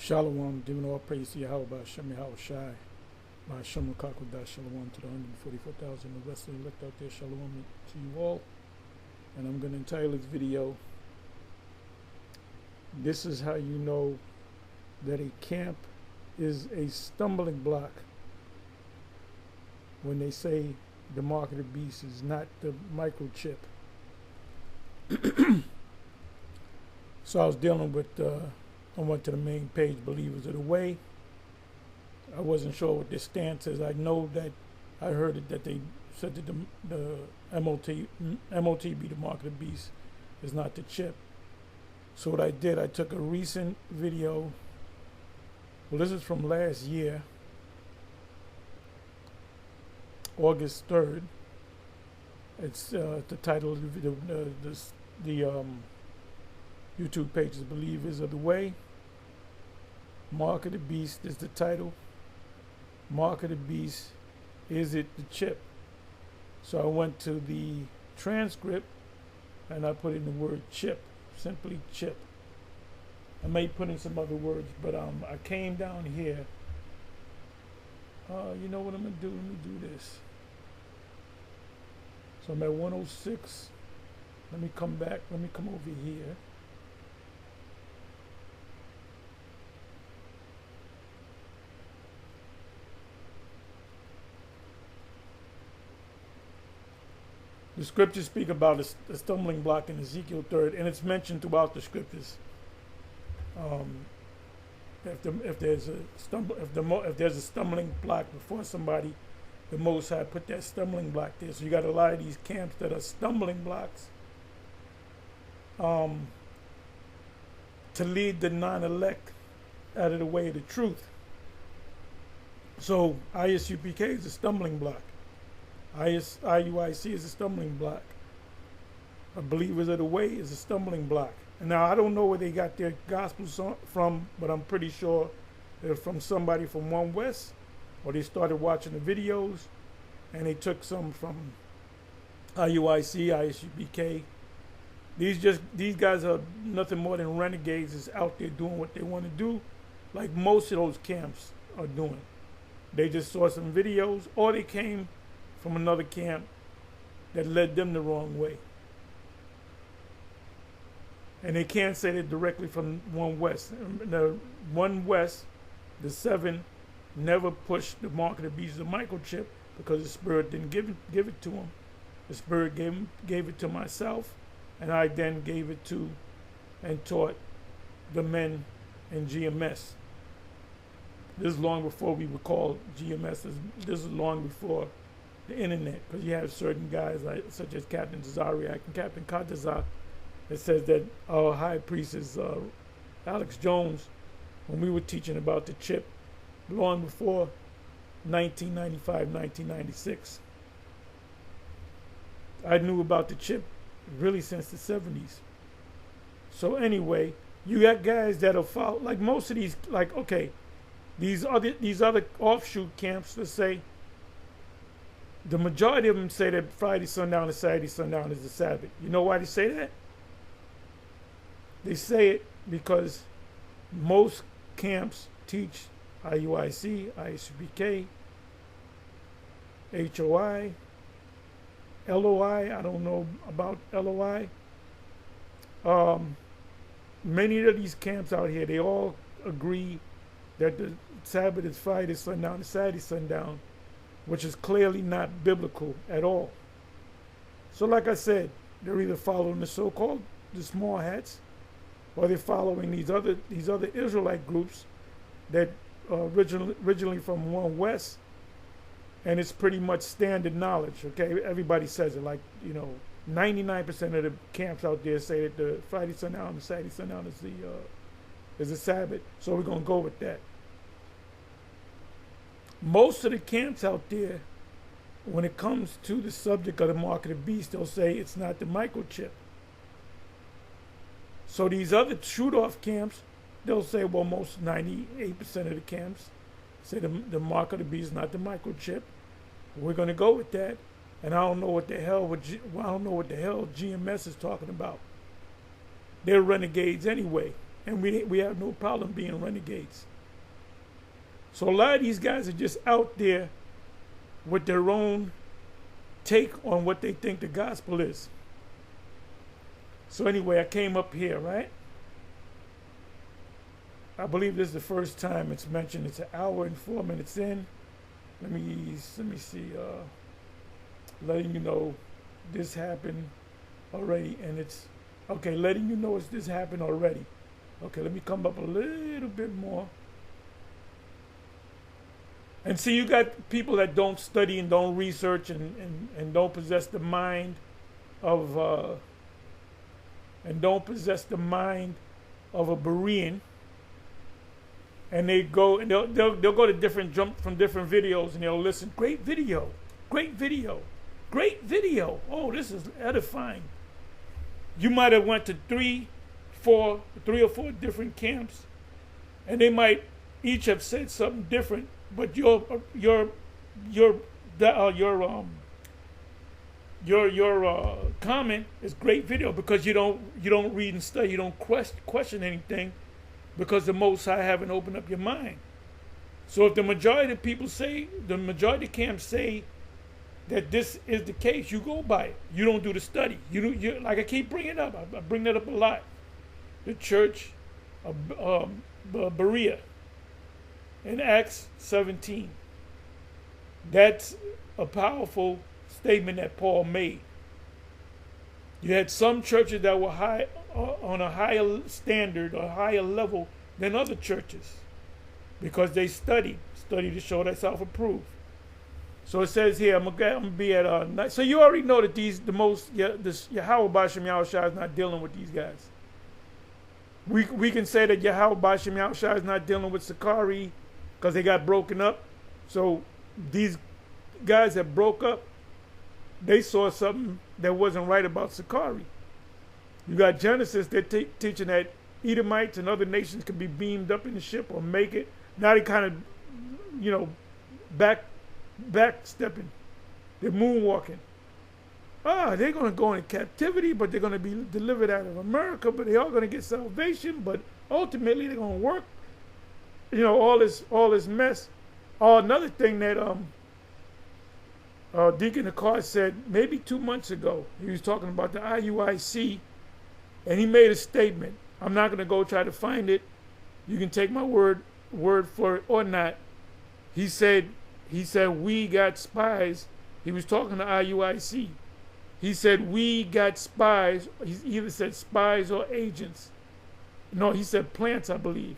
Shalom, giving all praise to Yahweh by Shem Yahweh Shai, by Shem Kakudah, Shalom to the 144,000 of Western elect out there, Shalom to you all. And I'm going to entitle this video, "This is how you know that a camp is a stumbling block when they say the mark of the beast is not the microchip." So I was dealing with I went to the main page, Believers of the Way. I wasn't sure what their stance is. I know that I heard it that they said that the MOTB, the mark of the beast, is not the chip. So what I did, I took a recent video. Well, this is from last year, August 3rd. It's the title of the video. The YouTube page is Believers of the Way. Mark of the Beast is the title. Mark of the Beast, is it the chip? So I went to the transcript and I put in the word chip, simply chip. I may put in some other words, but I came down here. You know what I'm gonna do? Let me do this. So I'm at 106. Let me come back. Let me come over here. The scriptures speak about a stumbling block in Ezekiel 3rd, and it's mentioned throughout the scriptures. If there's a stumbling block before somebody, the Most High put that stumbling block there. So you got a lot of these camps that are stumbling blocks to lead the non-elect out of the way of the truth. So ISUPK is a stumbling block. IUIC is a stumbling block. Believers of the Way is a stumbling block. And now I don't know where they got their gospels from, but I'm pretty sure they're from somebody from One West, or they started watching the videos and they took some from IUIC, ISUPK. These guys are nothing more than renegades that's out there doing what they want to do, like most of those camps are doing. They just saw some videos, or they came from another camp that led them the wrong way. And they can't say that directly from One West. The One West, the seven, never pushed the mark of the beast, the microchip, because the Spirit didn't give it to them. The Spirit gave it to myself, and I then gave it to and taught the men in GMS. This is long before we were called GMS. This is long before the internet, because you have certain guys such as Captain Zariak and Captain Kataza that says that our high priest is Alex Jones. When we were teaching about the chip long before 1995, 1996. I knew about the chip really since the 70s. So anyway, you got guys that'll follow, like most of these, like, okay, these other offshoot camps, let's say, the majority of them say that Friday sundown and Saturday sundown is the Sabbath. You know why they say that? They say it because most camps teach IUIC, ISUPK, HOI, LOI. I don't know about LOI. Many of these camps out here, they all agree that the Sabbath is Friday sundown and Saturday sundown, which is clearly not biblical at all. So like I said, they're either following the so-called the small hats, or they're following these other Israelite groups that originally from One West, and it's pretty much standard knowledge. Okay, everybody says it. Like, 99% of the camps out there say that the Friday sundown and Saturday sundown is the Sabbath. So we're gonna go with that. Most of the camps out there, when it comes to the subject of the mark of the beast, they'll say it's not the microchip. So these other shoot-off camps, they'll say, well, most 98% of the camps say the mark of the beast is not the microchip. We're going to go with that, and I don't know what the hell GMS is talking about. They're renegades anyway, and we have no problem being renegades. So a lot of these guys are just out there with their own take on what they think the gospel is. So anyway, I came up here, right? I believe this is the first time it's mentioned. It's an hour and 4 minutes in. Let me see. Letting you know this happened already, and it's okay. Letting you know this happened already. Okay, let me come up a little bit more. And see, you got people that don't study and don't research and don't possess the mind of a Berean. And they go and they'll go to different videos and they'll listen. Great video, great video, great video. Oh, this is edifying. You might have went to three or four different camps, and they might each have said something different. But your comment is great video because you don't read and study. You don't question anything. Because the Most High haven't opened up your mind. So if the majority of people say, the majority of camps say that this is the case, you go by it. You don't do the study. You like I keep bringing up. I bring that up a lot. The church of Berea in Acts 17. That's a powerful statement that Paul made. You had some churches that were high on a higher standard or higher level than other churches because they study to show themselves approved. So it says here, I'm gonna be at night. So you already know that this Yahweh B'Shem Yahushua is not dealing with these guys. We can say that Yahweh B'Shem Yahushua is not dealing with Sakari because they got broken up. So these guys that broke up, they saw something that wasn't right about Sakari. You got Genesis, they're teaching that Edomites and other nations can be beamed up in the ship or make it. Now they kind of, backstepping. They're moonwalking. They're going to go into captivity, but they're going to be delivered out of America, but they're all going to get salvation, but ultimately they're going to work, all this mess. Another thing that Deacon Akar said maybe 2 months ago, he was talking about the IUIC, and he made a statement. I'm not going to go try to find it. You can take my word for it or not. He said we got spies. He was talking to IUIC. He said we got spies. He either said spies or agents. No, he said plants, I believe.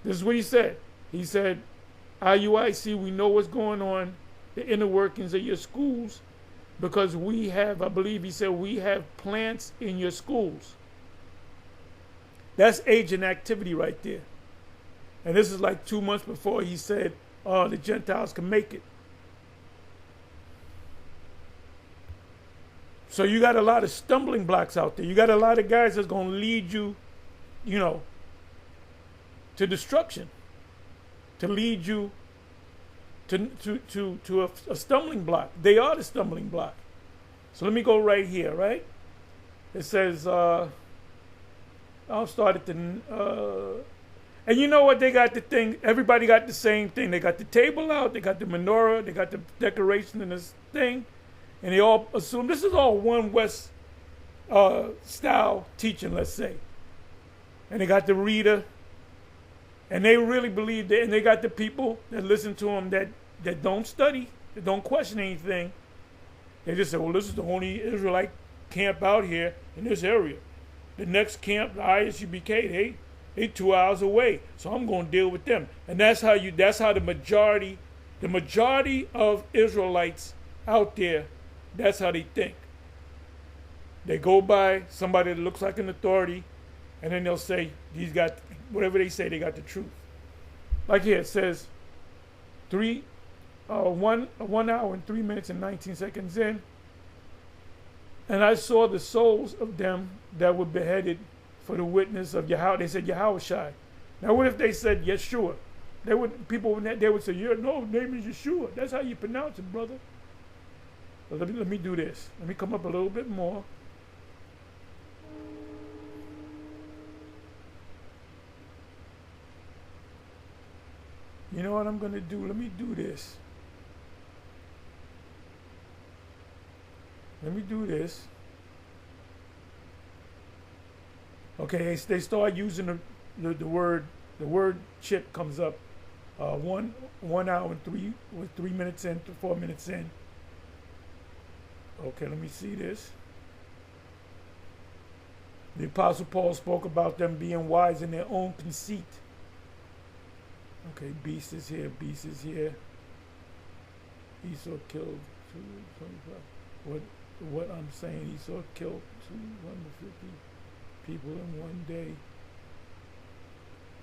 This is what he said. He said, IUIC, we know what's going on, the inner workings of your schools, because we have, I believe he said, we have plants in your schools. That's agent activity right there. And this is like 2 months before he said, the Gentiles can make it. So you got a lot of stumbling blocks out there. You got a lot of guys that's going to lead you, to destruction, to lead you to a stumbling block. They are the stumbling block. So let me go right here, right? It says, I'll start at the, and you know what? They got the thing, everybody got the same thing. They got the table out, they got the menorah, they got the decoration in this thing, and they all assume this is all one West style teaching, let's say. And they got the reader, and they really believe that, and they got the people that listen to them that don't study, that don't question anything. They just say, well, this is the only Israelite camp out here in this area. The next camp, the ISUBK, they 2 hours away, so I'm going to deal with them. And that's how the majority of Israelites out there, that's how they think. They go by somebody that looks like an authority, and then they'll say, these got, whatever they say, they got the truth. Like here, it says, 1 hour and 3 minutes and 19 seconds in, and I saw the souls of them that were beheaded for the witness of Yahweh. They said Yahushai. Now, what if they said Yeshua? They would say, your name is Yeshua. That's how you pronounce it, brother. But let me do this. Let me come up a little bit more. You know what I'm going to do? Let me do this. Let me do this. Okay, they start using the word chip comes up. 1 hour and 3 minutes in to 4 minutes in. Okay, let me see this. The Apostle Paul spoke about them being wise in their own conceit. Okay, beast is here, beast is here. Esau killed 225. What I'm saying, Esau killed 250 people in one day.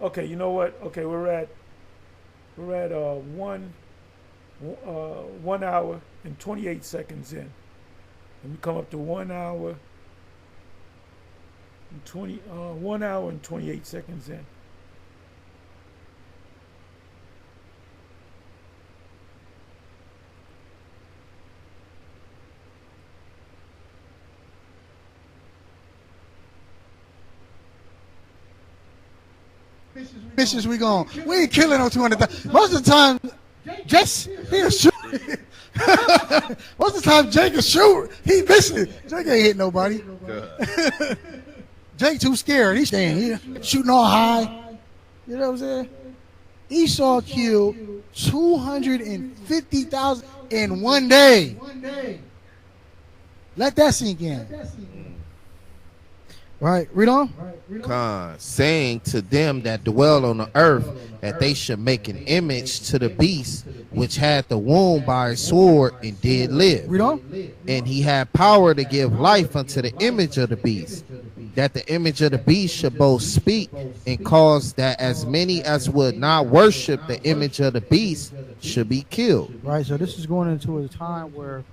Okay, you know what? Okay, we're at 1 hour and 28 seconds in. Let me come up to 1 hour and 1 hour and 28 seconds in. Missions we gone. We ain't killing no 200,000. Most of the time, he'll shoot. Most of the time, Jake will shoot. He missing. Jake ain't hit nobody. Jake too scared. He's staying. He shooting all high. You know what I'm saying? Esau killed 250,000 in one day. Let that sink in. Right, read on. Khan, saying to them that dwell on the earth that they should make an image to the beast which had the wound by a sword and did live. Read on. And he had power to give life unto the image of the beast, that the image of the beast should both speak and cause that as many as would not worship the image of the beast should be killed. Right, so this is going into a time where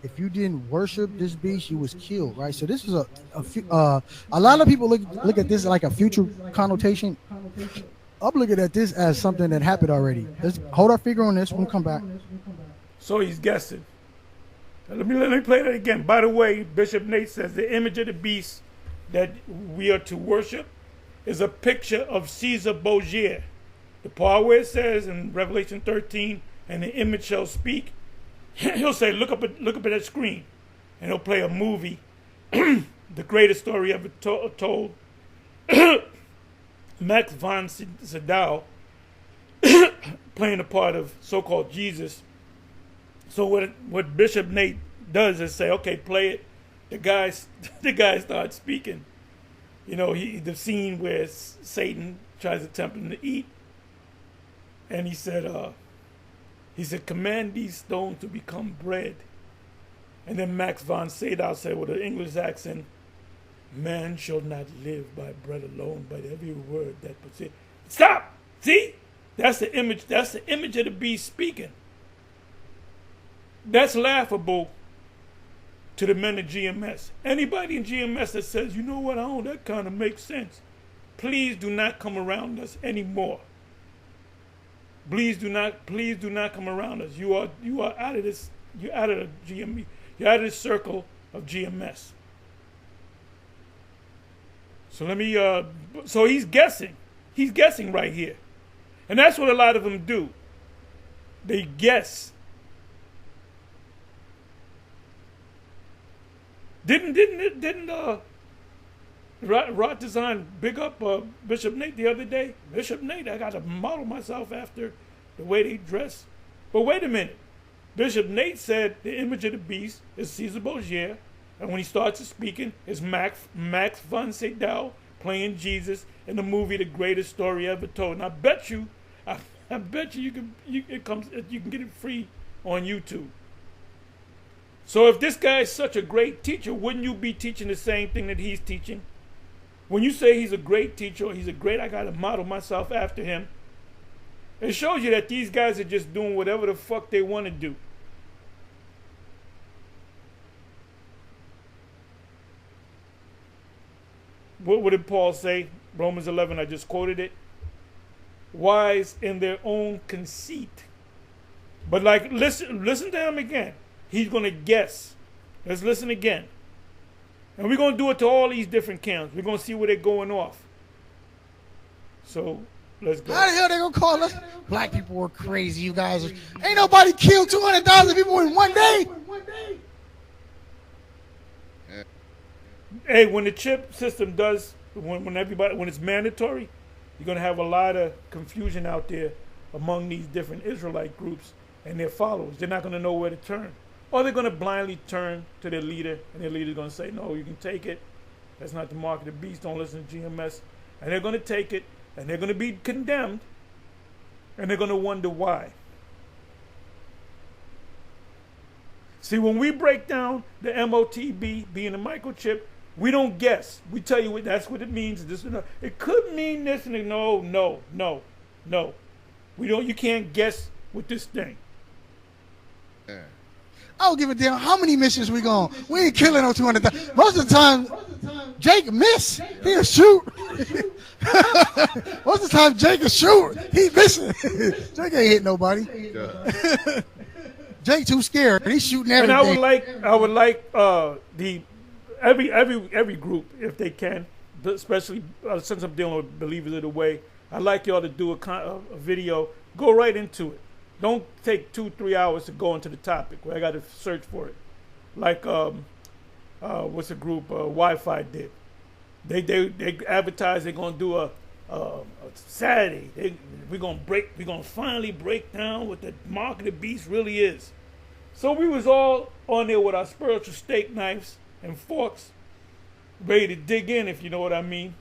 if you didn't worship this beast, you was killed, right? So this is a lot of people look at this like a future connotation. I'm looking at this as something that happened already. Let's hold our finger on this. We'll come back. So he's guessing. Let me play that again. By the way, Bishop Nate says the image of the beast that we are to worship is a picture of Caesar Borgia. The part where it says in Revelation 13, and the image shall speak, he'll say, look up at that screen, and he'll play a movie, the greatest story ever told. Max von Sydow playing the part of so-called Jesus. So what Bishop Nate does is say, okay, play it. The guy starts speaking. You know, the scene where Satan tries to tempt him to eat, and he said, command these stones to become bread. And then Max von Sydow said with an English accent, man shall not live by bread alone, but every word that proceeds. Stop! See? That's the image of the beast speaking. That's laughable to the men of GMS. Anybody in GMS that says, you know what, that kind of makes sense, please do not come around us anymore. Please do not come around us. You are out of this. You're out of the GME. You're out of this circle of GMS. So let me. So he's guessing. He's guessing right here, and that's what a lot of them do. They guess. Didn't Rod Design big up Bishop Nate the other day? Bishop Nate, I got to model myself after the way they dress. But wait a minute. Bishop Nate said the image of the beast is Caesar Borgia, and when he starts speaking, it's Max von Sydow playing Jesus in the movie The Greatest Story Ever Told. And I bet you you can get it free on YouTube. So if this guy is such a great teacher, wouldn't you be teaching the same thing that he's teaching? When you say he's a great teacher, or I got to model myself after him, it shows you that these guys are just doing whatever the fuck they want to do. What did Paul say? Romans 11, I just quoted it. Wise in their own conceit. But listen to him again. He's going to guess. Let's listen again. And we're going to do it to all these different camps. We're going to see where they're going off. So Let's go. How the hell they gonna call us? Black people were crazy. You guys ain't nobody killed 200,000 people in one day. Hey, when the chip system does, when it's mandatory, you're gonna have a lot of confusion out there among these different Israelite groups and their followers. They're not gonna know where to turn, or they're gonna blindly turn to their leader, and their leader's gonna say, "No, you can take it. That's not the mark of the beast. Don't listen to GMS." And they're gonna take it, and they're gonna be condemned, and they're gonna wonder why. See, when we break down the MOTB being a microchip, we don't guess. We tell you that's what it means. This, it could mean this, and no. We don't. You can't guess with this thing. I don't give a damn how many missions we going. We ain't killing no 200,000. Most of the time, Jake miss. He'll shoot. Most of the time, Jake will shoot. He missing. Jake ain't hit nobody. Jake too scared. He's shooting everything. And I would like the every group, if they can, especially since I'm dealing with Believers of the Way, I'd like y'all to do a video. Go right into it. Don't take 2-3 hours to go into the topic where I got to search for it. Like what's the group Wi-Fi did? They advertised they're gonna do a Saturday. We're gonna finally break down what the mark of the beast really is. So we was all on there with our spiritual steak knives and forks, ready to dig in, if you know what I mean.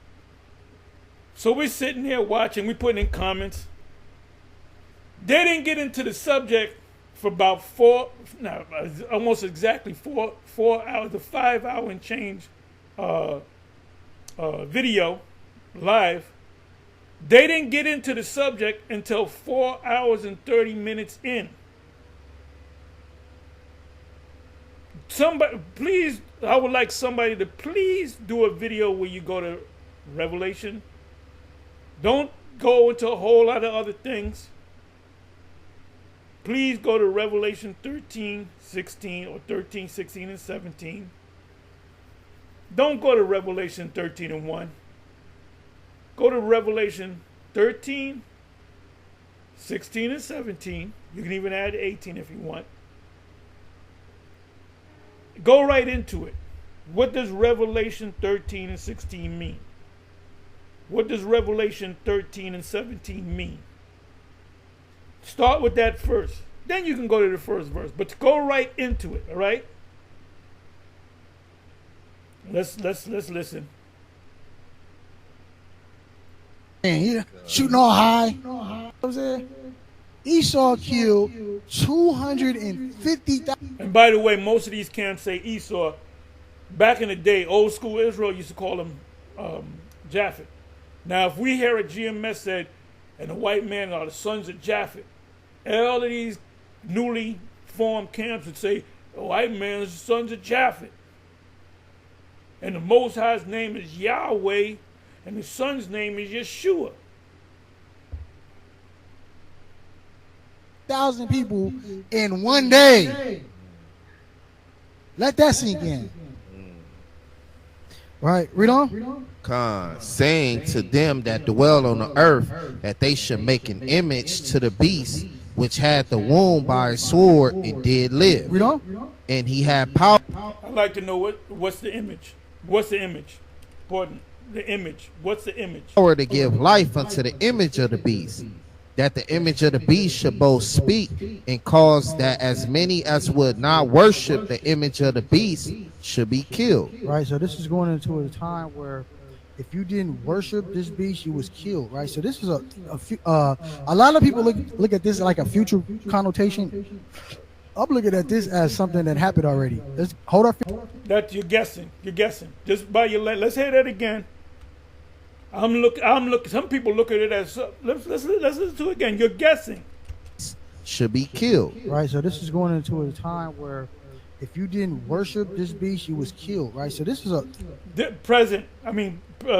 So we're sitting here watching, we putting in comments. They didn't get into the subject for about almost exactly four hours, the 5 hour and change video live. They didn't get into the subject until 4 hours and 30 minutes in. Somebody, please, I would like somebody to please do a video where you go to Revelation. Don't go into a whole lot of other things. Please go to Revelation 13, 16, or 13, 16, and 17. Don't go to Revelation 13 and 1. Go to Revelation 13, 16, and 17. You can even add 18 if you want. Go right into it. What does Revelation 13 and 16 mean? What does Revelation 13 and 17 mean? Start with that first. Then you can go to the first verse. But go right into it, all right? Let's listen. Man, he shooting all high. You know what I'm saying? Esau killed 250,000. And by the way, most of these camps say Esau. Back in the day, old school Israel used to call him Japhet. Now, if we hear a GMS said, and the white man are the sons of Japhet, all of these newly formed camps would say, the white man is the sons of Japhet. And the Most High's name is Yahweh, and the son's name is Yeshua. 1,000 people in one day. Let that sink in. Right, read on. Khan, saying to them that dwell on the earth that they should make an image to the beast which had the wound by a sword and did live. Read on. And he had power. I'd like to know what's the image. What's the image? Important. The image. What's the image? Power to give life unto the image of the beast, that the image of the beast should both speak and cause that as many as would not worship the image of the beast should be killed. Right, so this is going into a time where if you didn't worship this beast, you was killed. Right, so this is a lot of people look at this like a future connotation. I'm looking at this as something that happened already. Let's hold our. That you're guessing. You're guessing. Just by your. Let's hear that again. I'm looking. Some people look at it as. Let's listen to it again. You're guessing. Should be killed. Right, so this is going into a time where if you didn't worship this beast, you was killed. Right, so this is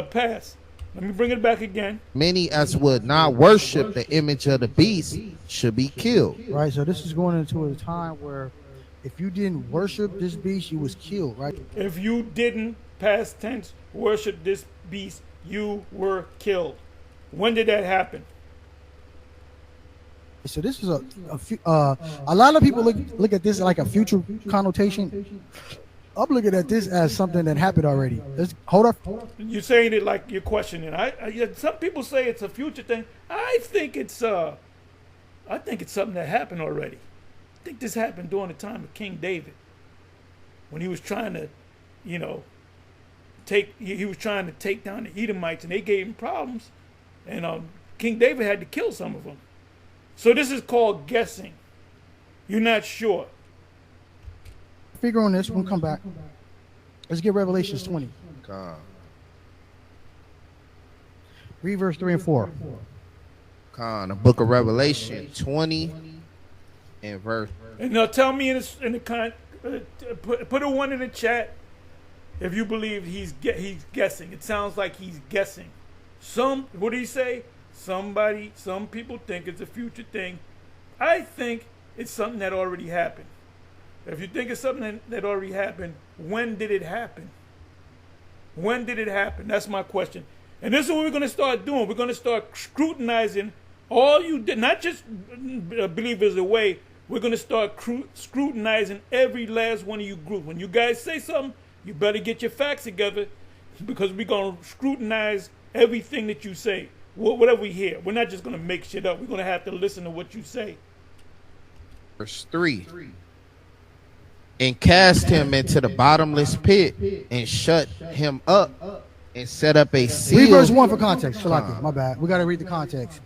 past. Let me bring it back again. Many as would not worship the image of the beast should be killed. Right, so this is going into a time where if you didn't worship this beast, you was killed. Right, if you didn't, past tense, worship this beast, you were killed. When did that happen? So this is a lot of people look at this like a future connotation. I'm looking at this as something that happened already. Let's hold up. You're saying it like you're questioning. Yeah, some people say it's a future thing. I think it's something that happened already. I think this happened during the time of King David, when he was trying to, you know, he was trying to take down the Edomites, and they gave him problems, and King David had to kill some of them. So this is called guessing. You're not sure. Figure on this. We'll come back. Let's get Revelations 20. Read verse 3 and 4. The book of Revelation 20 and verse. And now tell me in the put a 1 in the chat if you believe he's guessing. It sounds like he's guessing. What did he say? Some people think it's a future thing. I think it's something that already happened. If you think it's something that already happened, when did it happen? When did it happen? That's my question. And this is what we're going to start doing. We're going to start scrutinizing all you did, not just believers away. We're going to start scrutinizing every last one of you groups. When you guys say something, you better get your facts together, because we're going to scrutinize everything that you say, whatever we hear. We're not just going to make shit up. We're going to have to listen to what you say. Verse 3. And cast him into the bottomless pit and shut him up and set up a seal. Read verse 1 for context. My bad. We got to read the context.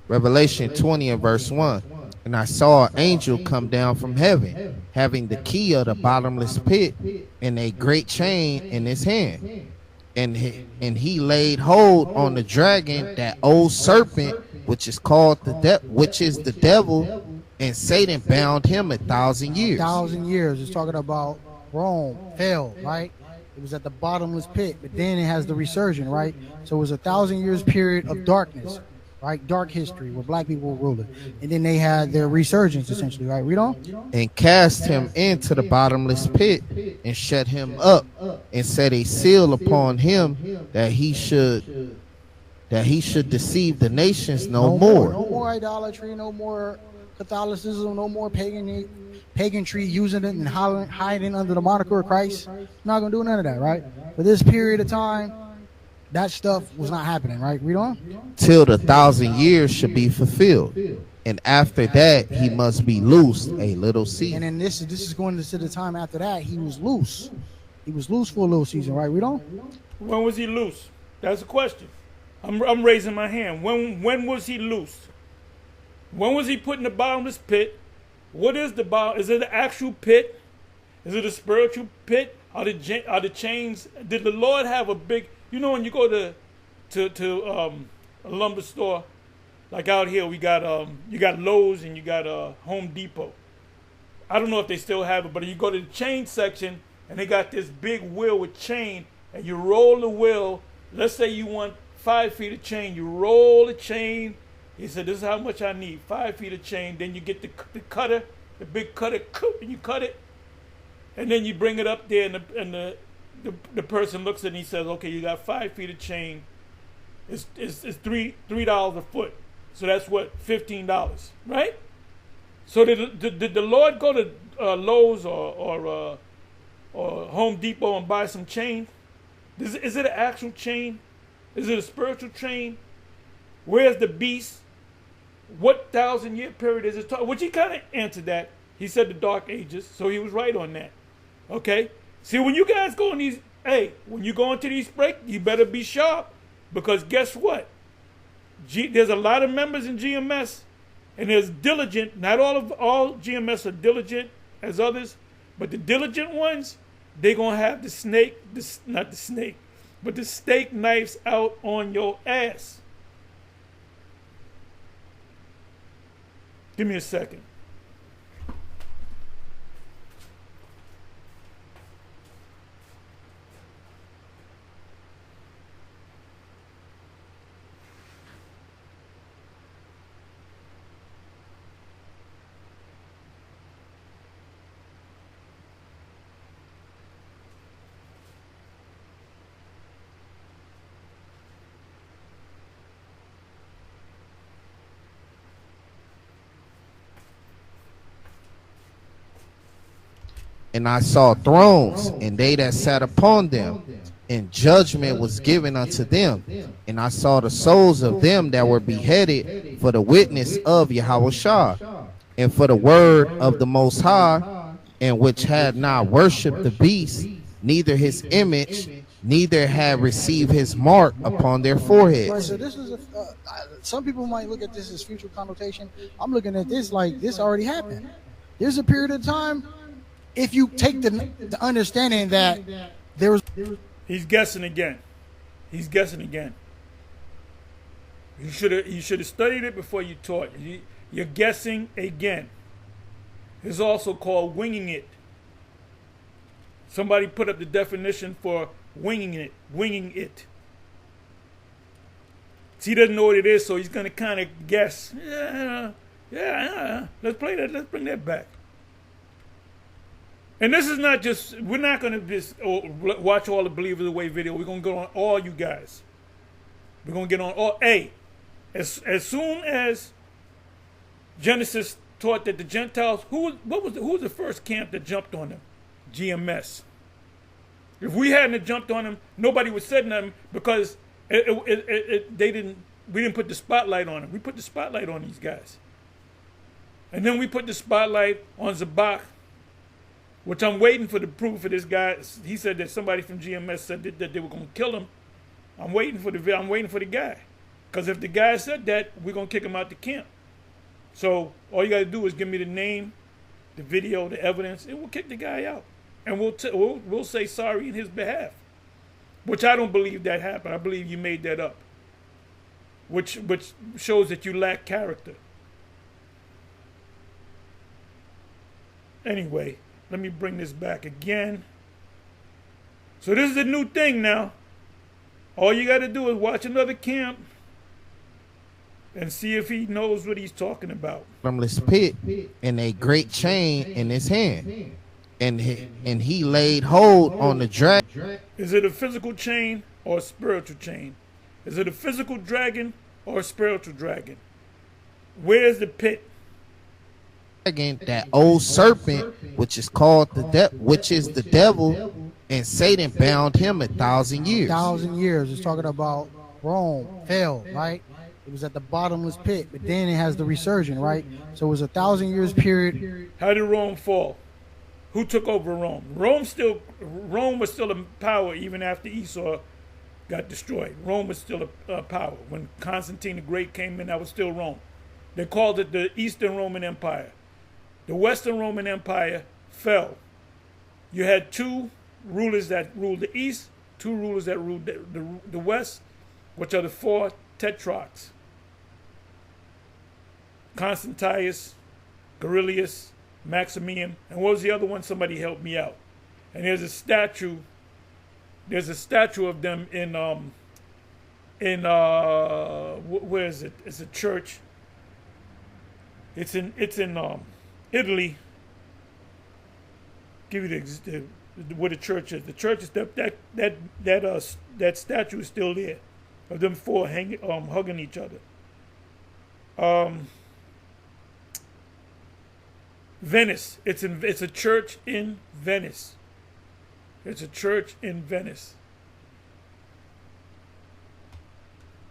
Revelation 20 and verse 1. And I saw an angel come down from heaven, having the key of the bottomless pit and a great chain in his hand. And he laid hold on the dragon, that old serpent, which is called which is the devil, and Satan bound him 1,000 years. 1,000 years. It's talking about Rome, hell, right? It was at the bottomless pit, but then it has the resurgence, right? So it was 1,000 years period of darkness, right? Dark history where black people were ruling. And then they had their resurgence, essentially, right? Read on. And cast him into the bottomless pit and shut him up and set a seal upon him that he should deceive the nations no more. No more idolatry, no more Catholicism, no more paganry, using it and hiding under the moniker of Christ. Not gonna do none of that, right? For this period of time, that stuff was not happening, right? Read on. Till the 1,000 years should be fulfilled, and after that he must be loosed a little season. And then this is going to the time after that he was loose. He was loose for a little season, right? Read on. When was he loose? That's the question. I'm raising my hand. When was he loose? When was he put in the bottomless pit? What is the bottom? Is it the actual pit? Is it a spiritual pit? Are the chains? Did the Lord have a big? You know, when you go to a lumber store, like out here, we got you got Lowe's and you got Home Depot. I don't know if they still have it, but you go to the chain section and they got this big wheel with chain, and you roll the wheel. Let's say you want 5 feet of chain. You roll the chain. He said, this is how much I need, 5 feet of chain. Then you get the cutter, the big cutter, and you cut it. And then you bring it up there, and the person looks at it and he says, okay, you got 5 feet of chain. It's $3 a foot. So that's what, $15, right? So did the Lord go to Lowe's or Home Depot and buy some chain? Is it an actual chain? Is it a spiritual chain? Where's the beast? What 1,000-year period is it? Which he kind of answered that. He said the Dark Ages, so he was right on that. Okay? See, when you guys go in these, when you go into these breaks, you better be sharp, because guess what? There's a lot of members in GMS, and there's diligent. Not all GMS are diligent as others, but the diligent ones, they're gonna have the steak knives out on your ass. Give me a second. And I saw thrones, and they that sat upon them, and judgment was given unto them. And I saw the souls of them that were beheaded for the witness of Yahushua, and for the word of the Most High, and which had not worshipped the beast, neither his image, neither had received his mark upon their Right, foreheads. so this is some people might look at this as future connotation. I'm looking at this like this already happened. There's a period of time. If you take the understanding that there was He's guessing again. He's guessing again. You should have studied it before you taught. You're guessing again. It's also called winging it. Somebody put up the definition for winging it. Winging it. See, he doesn't know what it is, so he's gonna kind of guess. Yeah. Let's play that. Let's bring that back. And this is not just. We're not gonna just watch all the Believers Away video. We're gonna go on all you guys. We're gonna get on all. Hey, as soon as Genesis taught that the Gentiles, who was the first camp that jumped on them? GMS. If we hadn't jumped on them, nobody would say nothing because we didn't put the spotlight on them. We put the spotlight on these guys. And then we put the spotlight on Zabak, which I'm waiting for the proof of this guy. He said that somebody from GMS said that they were going to kill him. I'm waiting for the guy. Because if the guy said that, we're going to kick him out the camp. So all you got to do is give me the name, the video, the evidence, and we'll kick the guy out. And we'll say sorry in his behalf. Which I don't believe that happened. I believe you made that up. Which shows that you lack character. Anyway, let me bring this back again. So this is a new thing now. All you got to do is watch another camp and see if he knows what he's talking about. Bottomless pit, and a great chain in his hand. And he laid hold on the dragon. Is it a physical chain or a spiritual chain? Is it a physical dragon or a spiritual dragon? Where's the pit? That old serpent, which is called which is the devil, and Satan bound him 1,000 years. 1,000 years. It's talking about Rome fell, right? It was at the bottomless pit, but then it has the resurgence, right? So it was 1,000 years period. How did Rome fall? Who took over Rome? Rome was still a power even after Esau got destroyed. Rome was still a power. When Constantine the Great came in, that was still Rome. They called it the Eastern Roman Empire. The Western Roman Empire fell. You had two rulers that ruled the East, two rulers that ruled the West, which are the four tetrarchs. Constantius, Guerrillius, Maximian, and what was the other one? Somebody help me out. And there's a statue of them in where is it? It's a church. It's in Italy. Give you where the church is. The church is that statue is still there, of them four hugging each other. Venice. It's a church in Venice. It's a church in Venice.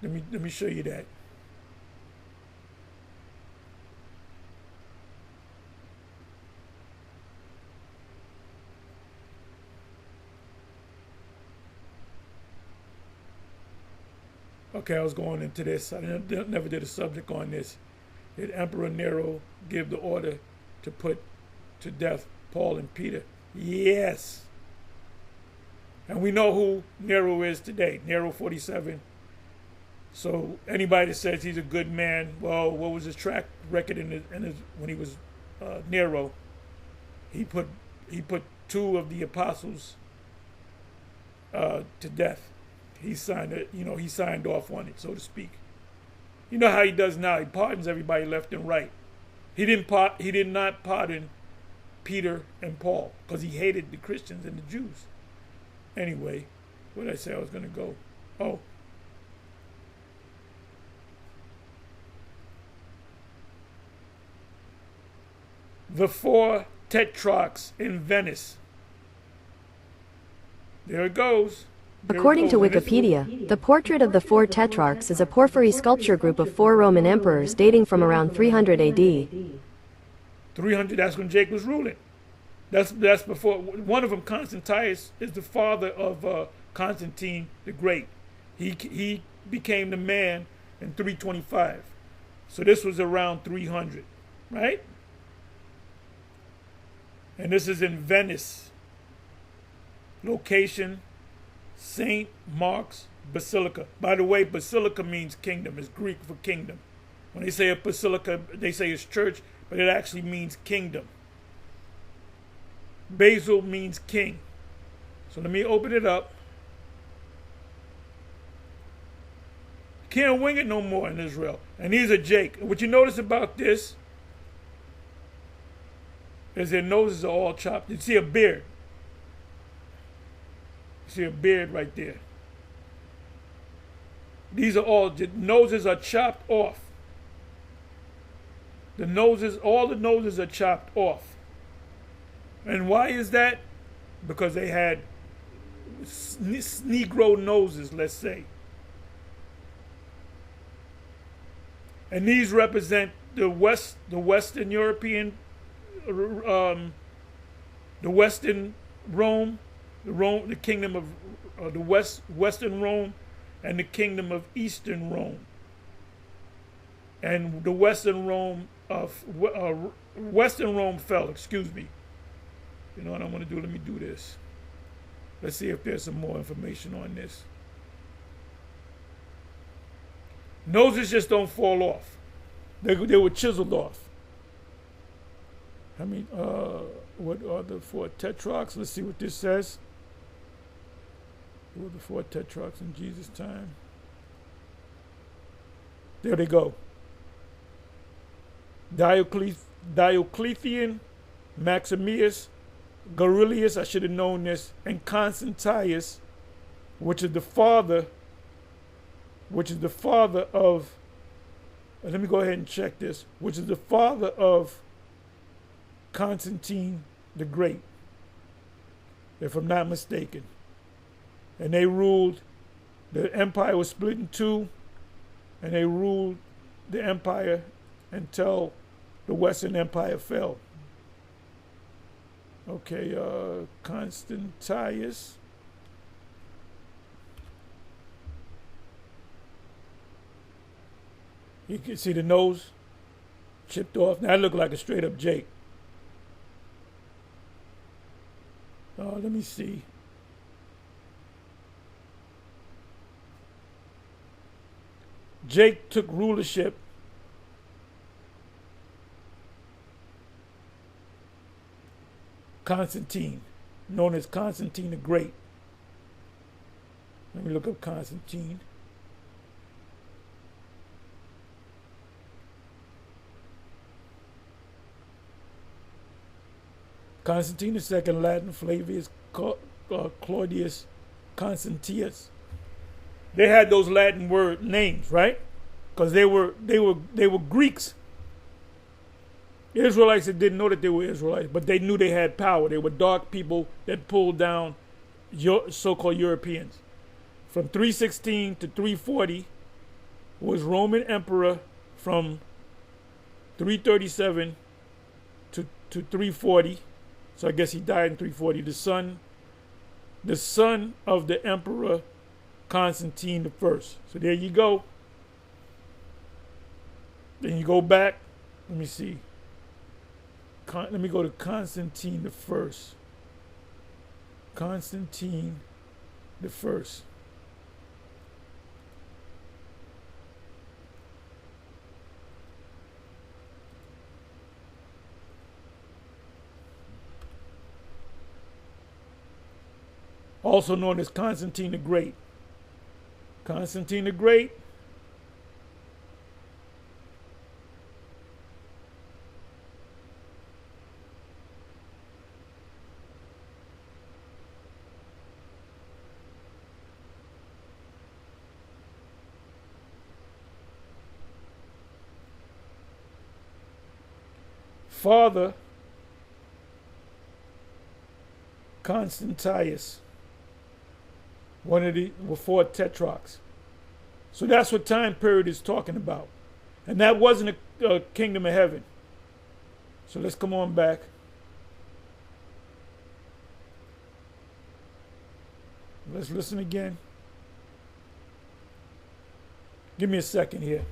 Let me show you that. Okay, I was going into this. I never did a subject on this. Did Emperor Nero give the order to put to death Paul and Peter? Yes. And we know who Nero is today. Nero 47. So anybody that says he's a good man, well, what was his track record in his when he was Nero? He put two of the apostles to death. He signed it. He signed off on it, so to speak. You know how he does now. He pardons everybody left and right. He did not pardon Peter and Paul because he hated the Christians and the Jews. Anyway, where did I say I was going to go? Oh. The four tetrarchs in Venice. There it goes. There it According to goes. And this is- Wikipedia, the portrait of the four tetrarchs is a porphyry sculpture group of four Roman emperors dating from around 300 AD. 300, that's when Jake was ruling. That's before. One of them, Constantius, is the father of Constantine the Great. He became the man in 325. So this was around 300, right? And this is in Venice. Location, St. Mark's Basilica. By the way, basilica means kingdom. It's Greek for kingdom. When they say a basilica, they say it's church, but it actually means kingdom. Basil means king. So let me open it up. Can't wing it no more in Israel. And these are Jake. What you notice about this is their noses are all chopped. You see a beard. You see a beard right there. These are all, the noses are chopped off. The noses, all the noses are chopped off. And why is that? Because they had Negro noses, let's say. And these represent the Western European, the Western Rome, the kingdom of the Western Rome, and the kingdom of Eastern Rome. And the Western Rome fell. Excuse me. You know what I'm going to do? Let me do this. Let's see if there's some more information on this. Noses just don't fall off. They were chiseled off. I mean, what are the four tetrarchs? Let's see what this says. Who were the four tetrarchs in Jesus' time? There they go. Diocletian, Maximus, Gorilius, I should have known this, and Constantius, which is the father of, let me go ahead and check this, which is the father of Constantine the Great, if I'm not mistaken. And they ruled, the empire was split in two, and they ruled the empire until the Western Empire fell. Okay, Constantius. You can see the nose chipped off. Now that looked like a straight up Jake. Let me see. Jake took rulership Constantine, known as Constantine the Great. Let me look up Constantine. Constantine II, Latin, Flavius Claudius Constantius. They had those Latin word names, right? Because they were Greeks. Israelites that didn't know that they were Israelites, but they knew they had power. They were dark people that pulled down so-called Europeans. From 316 to 340 was Roman emperor from 337 to 340. So I guess he died in 340. The son of the emperor Constantine the First. So there you go. Then you go back. Let me see. Let me go to Constantine the First. Constantine the First. Also known as Constantine the Great. Constantine the Great father Constantius, one of the four tetrarchs. So that's what time period is talking about. And that wasn't a kingdom of heaven. So let's come on back. Let's listen again. Give me a second here.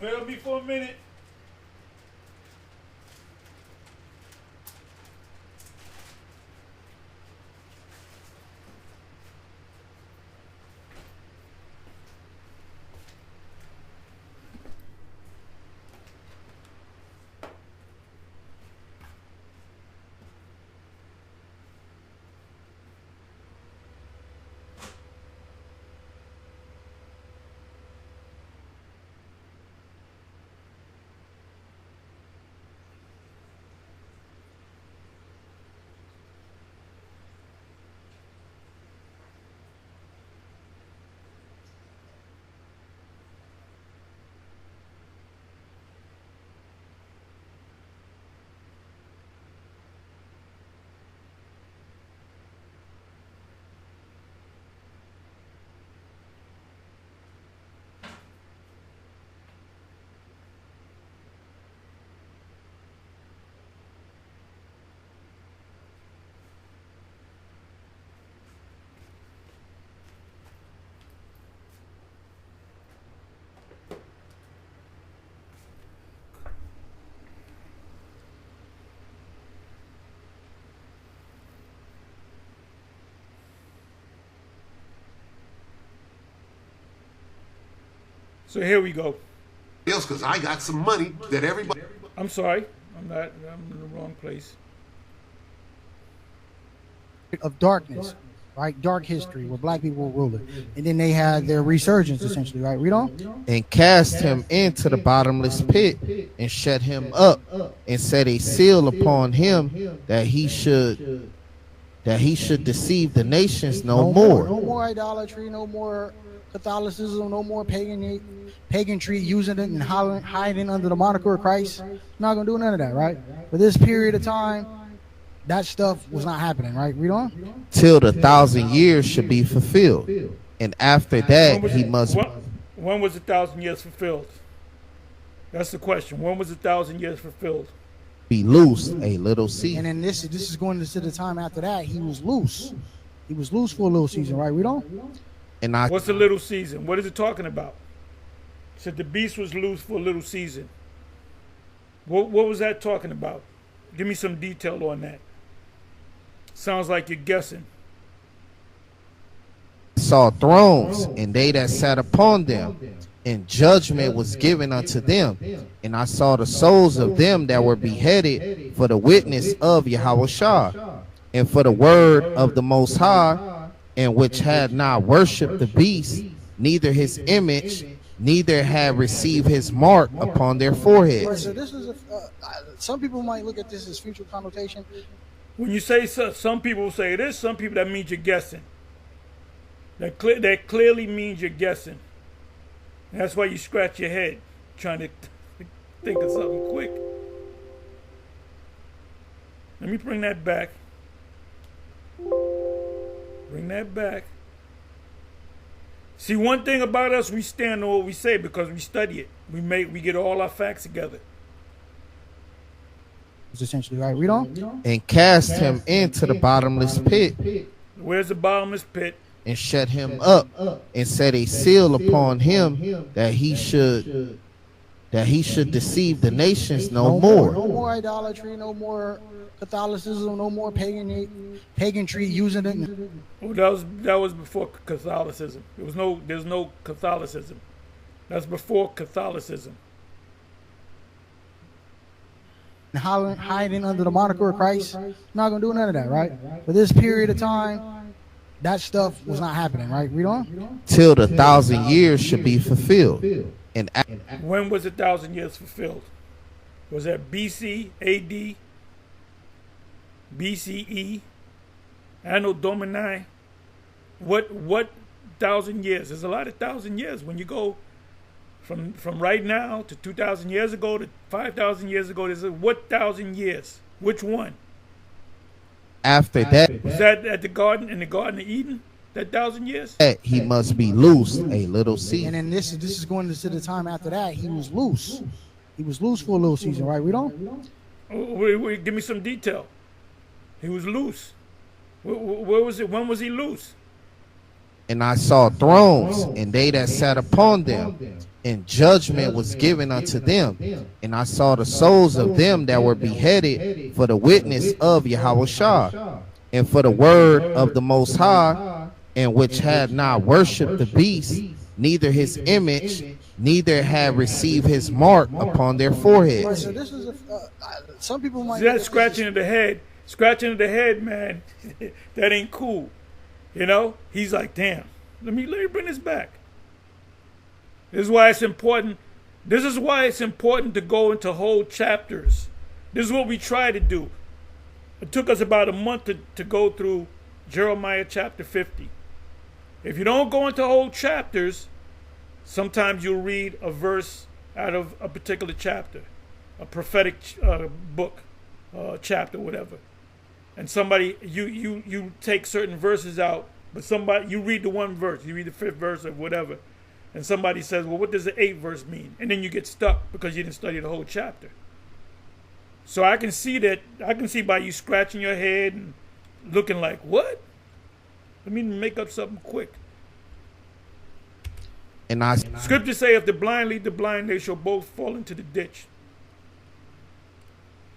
Bear with me for a minute. So here we go. Else, because I got some money that everybody. I'm sorry. I'm in the wrong place. Of darkness, right? Dark history where black people were ruling. And then they had their resurgence, essentially, right? Read on. And cast him into the bottomless pit and shut him up and set a seal upon him that he should deceive the nations no more. No more idolatry, no more Catholicism, no more paganry, using it and hiding under the moniker of Christ. Not gonna do none of that, right? For this period of time, that stuff was not happening, right? Read on. Till the 1,000 years should be fulfilled, and after that he must. When was 1,000 years fulfilled? That's the question. When was 1,000 years fulfilled? Be loose a little season. And then this is going into the time after that. He was loose. He was loose for a little season, right? Read on. And what's a little season? What is it talking about? It said the beast was loose for a little season. What was that talking about? Give me some detail on that. Sounds like you're guessing. Saw thrones, and they that sat upon them, and judgment was given unto them. And I saw the souls of them that were beheaded for the witness of Yahushua, and for the word of the Most High, and which had not worshipped the beast, neither his image, neither had received his mark upon their foreheads. Right, so this is some people might look at this as future connotation. When you say so, some people say it is, some people that means you're guessing. That clearly means you're guessing. And that's why you scratch your head trying to think of something quick. Let me bring that back. Bring that back. See, one thing about us, we stand on what we say because we study it. We get all our facts together. It's essentially right. Read on. And cast him into the bottomless pit, Where's the bottomless pit? and shut him up, and set a seal upon him, that he should deceive the nations no more. No more idolatry. No more Catholicism. No more paganry using it. Oh, that was before Catholicism. There's no Catholicism. That's before Catholicism. Hiding under the moniker of Christ. Not gonna do none of that, right? For this period of time, that stuff was not happening, right? Read on. Till the 1,000 years should be fulfilled. And When was 1,000 years fulfilled? Was that BC, AD, BCE, Anno Domini? What 1,000 years? There's a lot of 1,000 years. When you go from right now to 2,000 years ago to 5,000 years ago, there's what 1,000 years? Which one? after that, Was that at the garden, in the Garden of Eden? That 1,000 years? he must be loosed a little season. And then this is going to the time after that. He was loose. He was loose for a little season, right? Read on. Wait, give me some detail. He was loose. Where was it? When was he loose? And I saw thrones, and they that sat upon them, and judgment was given unto them. And I saw the souls of them that were beheaded for the witness of Yahushua, and for the word of the Most High, and which had not worshipped the beast, neither his image, neither had received his mark upon their Right, foreheads. so this is some people might. See that scratching of the head? Scratching of the head, man. That ain't cool. You know? He's like, damn. Let me bring this back. This is why it's important. This is why it's important to go into whole chapters. This is what we try to do. It took us about a month to go through Jeremiah chapter 50. If you don't go into whole chapters, sometimes you'll read a verse out of a particular chapter, a prophetic book, chapter, whatever. And somebody, you take certain verses out, but somebody, you read the one verse, you read the fifth verse or whatever, and somebody says, well, what does the eighth verse mean? And then you get stuck because you didn't study the whole chapter. So I can see by you scratching your head and looking like, what? Let me make up something quick. And I Scriptures say, if the blind lead the blind, they shall both fall into the ditch.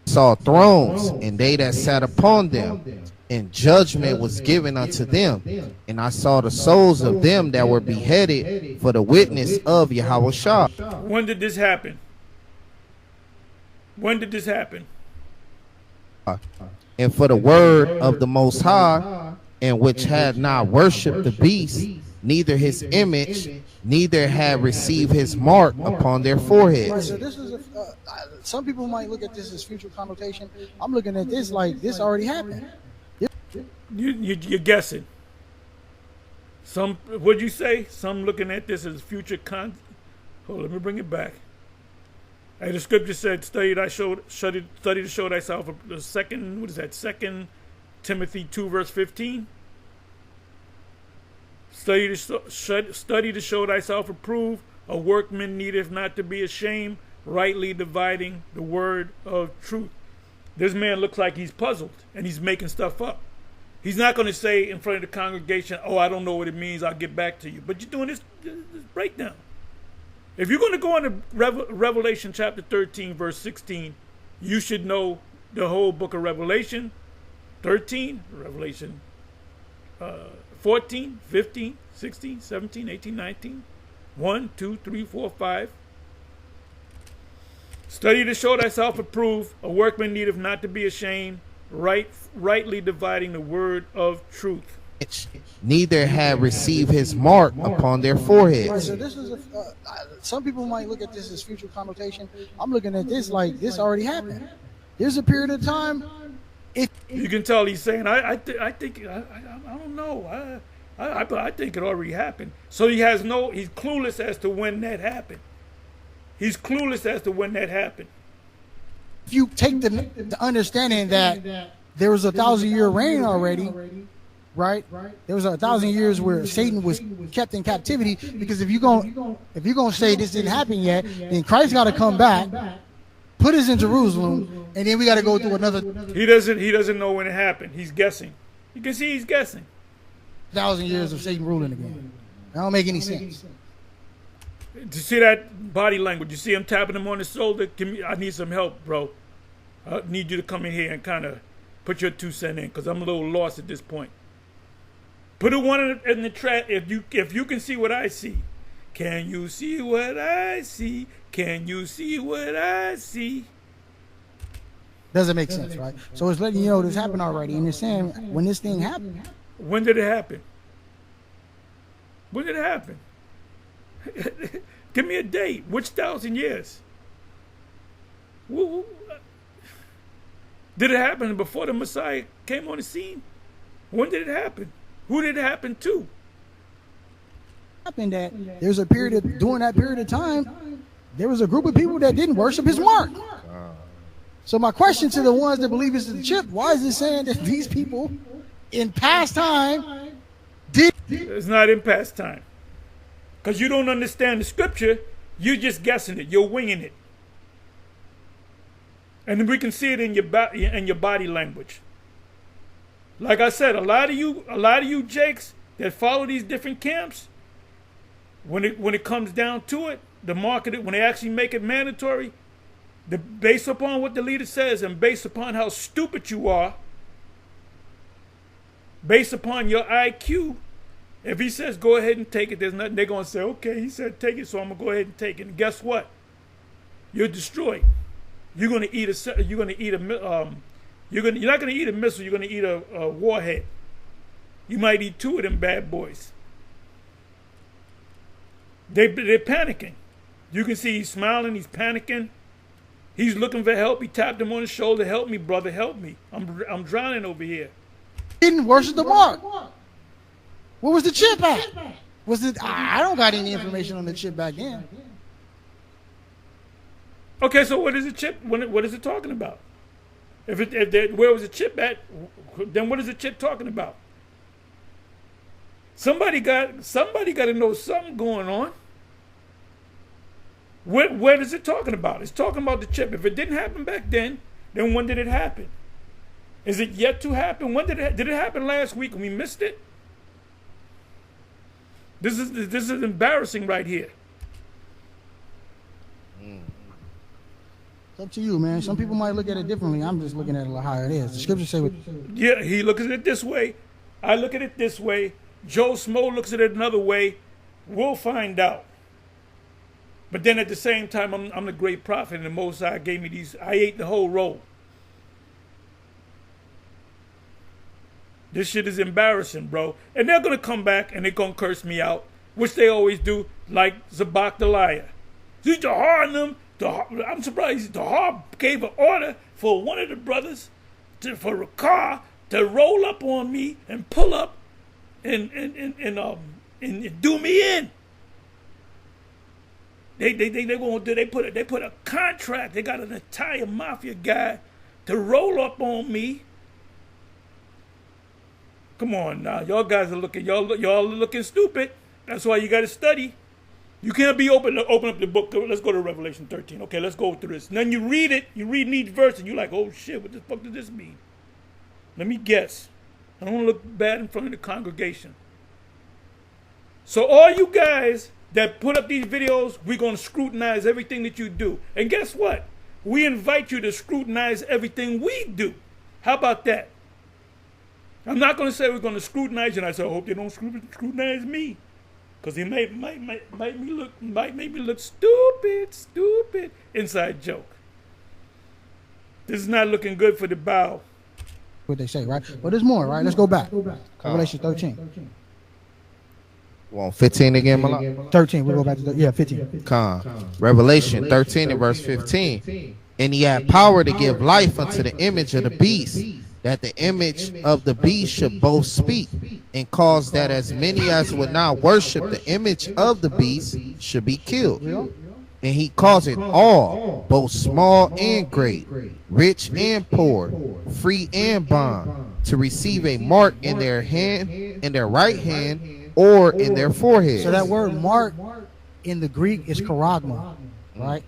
saw thrones, and they that sat upon them, and judgment was given unto them. And I saw the souls of them that were beheaded for the witness of Yahushua. When did this happen? When did this happen? And for the word of the Most High, and which had not worshipped the beast, neither his image, neither had received his mark upon their Right, foreheads. so this is some people might look at this as future connotation. I'm looking at this like this already happened. You're guessing. What'd you say? Some looking at this as future Hold on, let me bring it back. Hey, the scripture said, study to show thyself. The second, what is that? 2 Timothy 2 verse 15. Study to show thyself approved, a workman needeth not to be ashamed, rightly dividing the word of truth. This man looks like he's puzzled and he's making stuff up. He's not going to say in front of the congregation, oh, I don't know what it means, I'll get back to you. But you're doing this breakdown. If you're going to go into Revelation chapter 13, verse 16, you should know the whole book of Revelation 13, Revelation 14, 15, 16, 17, 18, 19, 1, 2, 3, 4, 5. Study to show thyself approved, a workman needeth not to be ashamed, rightly dividing the word of truth. Neither had received his mark upon their Right, foreheads. so this is some people might look at this as future connotation. I'm looking at this like this already happened. There's a period of time. You can tell he's saying, I think, I don't know. I think it already happened. So he's clueless as to when that happened. He's clueless as to when that happened. If you take the understanding that there was 1,000-year reign already, right? There was 1,000 years where Satan was kept in captivity, because if you're gonna say this didn't happen yet, then Christ got to come back, put us in Jerusalem, and then we got to go through another He doesn't know when it happened. He's guessing. You can see he's guessing. 1,000 years of Satan ruling again. That don't make any sense. To see that body language, you see him tapping him on the shoulder. I need some help, bro. I need you to come in here and kind of put your 2 cents in, because I'm a little lost at this point. Put a 1 in the track if you can see what I see. Can you see what I see? Can you see what I see? Doesn't make sense, right? So it's letting you know this happened already, and it's saying when this thing happened. When did it happen? When did it happen? Give me a date. Which 1,000 years? Did it happen before the Messiah came on the scene? When did it happen? Who did it happen to? Happened that there's a period of, during that period of time, there was a group of people that didn't worship his mark. So my question to the ones that believe it's the chip, why is it saying that these people in past time did? It's not in past time. Because you don't understand the scripture, you're just guessing it, you're winging it. And we can see it in your body language. Like I said, a lot of you Jakes that follow these different camps, when it comes down to it, the market, when they actually make it mandatory, based upon what the leader says and based upon how stupid you are, based upon your IQ, if he says go ahead and take it, there's nothing. They're gonna say, okay, he said take it, so I'm gonna go ahead and take it. And guess what? You're destroyed. You're not gonna eat a missile. You're gonna eat a warhead. You might eat 2 of them bad boys. They're panicking. You can see he's smiling. He's panicking. He's looking for help. He tapped him on the shoulder. Help me, brother. Help me. I'm drowning over here. Didn't worship the mark. Where was the chip at? Was it? I don't got any information on the chip back then. Okay, so what is the chip? What is it talking about? Where was the chip at? Then what is the chip talking about? Somebody got to know something going on. What is it talking about? It's talking about the chip. If it didn't happen back then when did it happen? Is it yet to happen? When did it happen last week and we missed it? This is embarrassing right here. It's up to you, man. Some people might look at it differently. I'm just looking at it like how it is. The scriptures say what. Yeah, he looks at it this way. I look at it this way. Joe Smo looks at it another way. We'll find out. But then at the same time, I'm the great prophet, and the Most High gave me these. I ate the whole roll. This shit is embarrassing, bro. And they're going to come back and they're going to curse me out, which they always do, like Zabak the liar. See, Jahar and them, I'm surprised Jahar gave an order for one of the brothers, for a car, to roll up on me and pull up and do me in. They put a contract. They got an Italian mafia guy to roll up on me. Come on now, y'all guys are looking looking stupid. That's why you got to study. You can't be open up the book. Let's go to Revelation 13. Okay, let's go through this. And then you read it. You read each verse, and you're like, oh shit, what the fuck does this mean? Let me guess. I don't want to look bad in front of the congregation. So all you guys that put up these videos, we're going to scrutinize everything that you do. And guess what? We invite you to scrutinize everything we do. How about that? I'm not going to say we're going to scrutinize you, and I say, I hope they don't scrutinize me. Because it might make me look stupid. Inside joke. This is not looking good for the bow. What they say, right? But there's more, right? Let's go back. Revelation 13. Want 15 again, Malak? 13. We'll go back to 15. Revelation 13 and verse 15. And he had power to give life unto the image of the beast, that the image of the beast should both speak, and cause that as many as would not worship the image of the beast should be killed. And he caused it all, both small and great, rich and poor, free and bond, to receive a mark in their hand, in their right hand, or in their forehead. So that word mark in the Greek is charagma, right?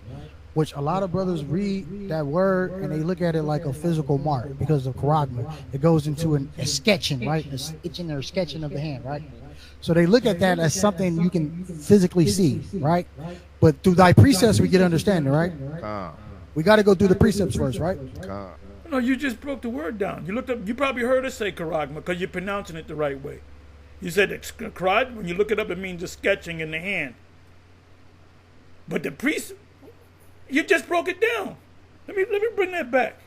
Which a lot of brothers read that word and they look at it like a physical mark because of charagma. It goes into a sketching, right? A stitching or sketching of the hand, right? So they look at that as something you can physically see, right? But through thy precepts we get understanding, right? We got to go through the precepts first, right? No, you just broke the word down. You looked up. You probably heard us say charagma because you're pronouncing it the right way. You said charag. When you look it up, it means a sketching in the hand. But the priest, you just broke it down. Let me bring that back.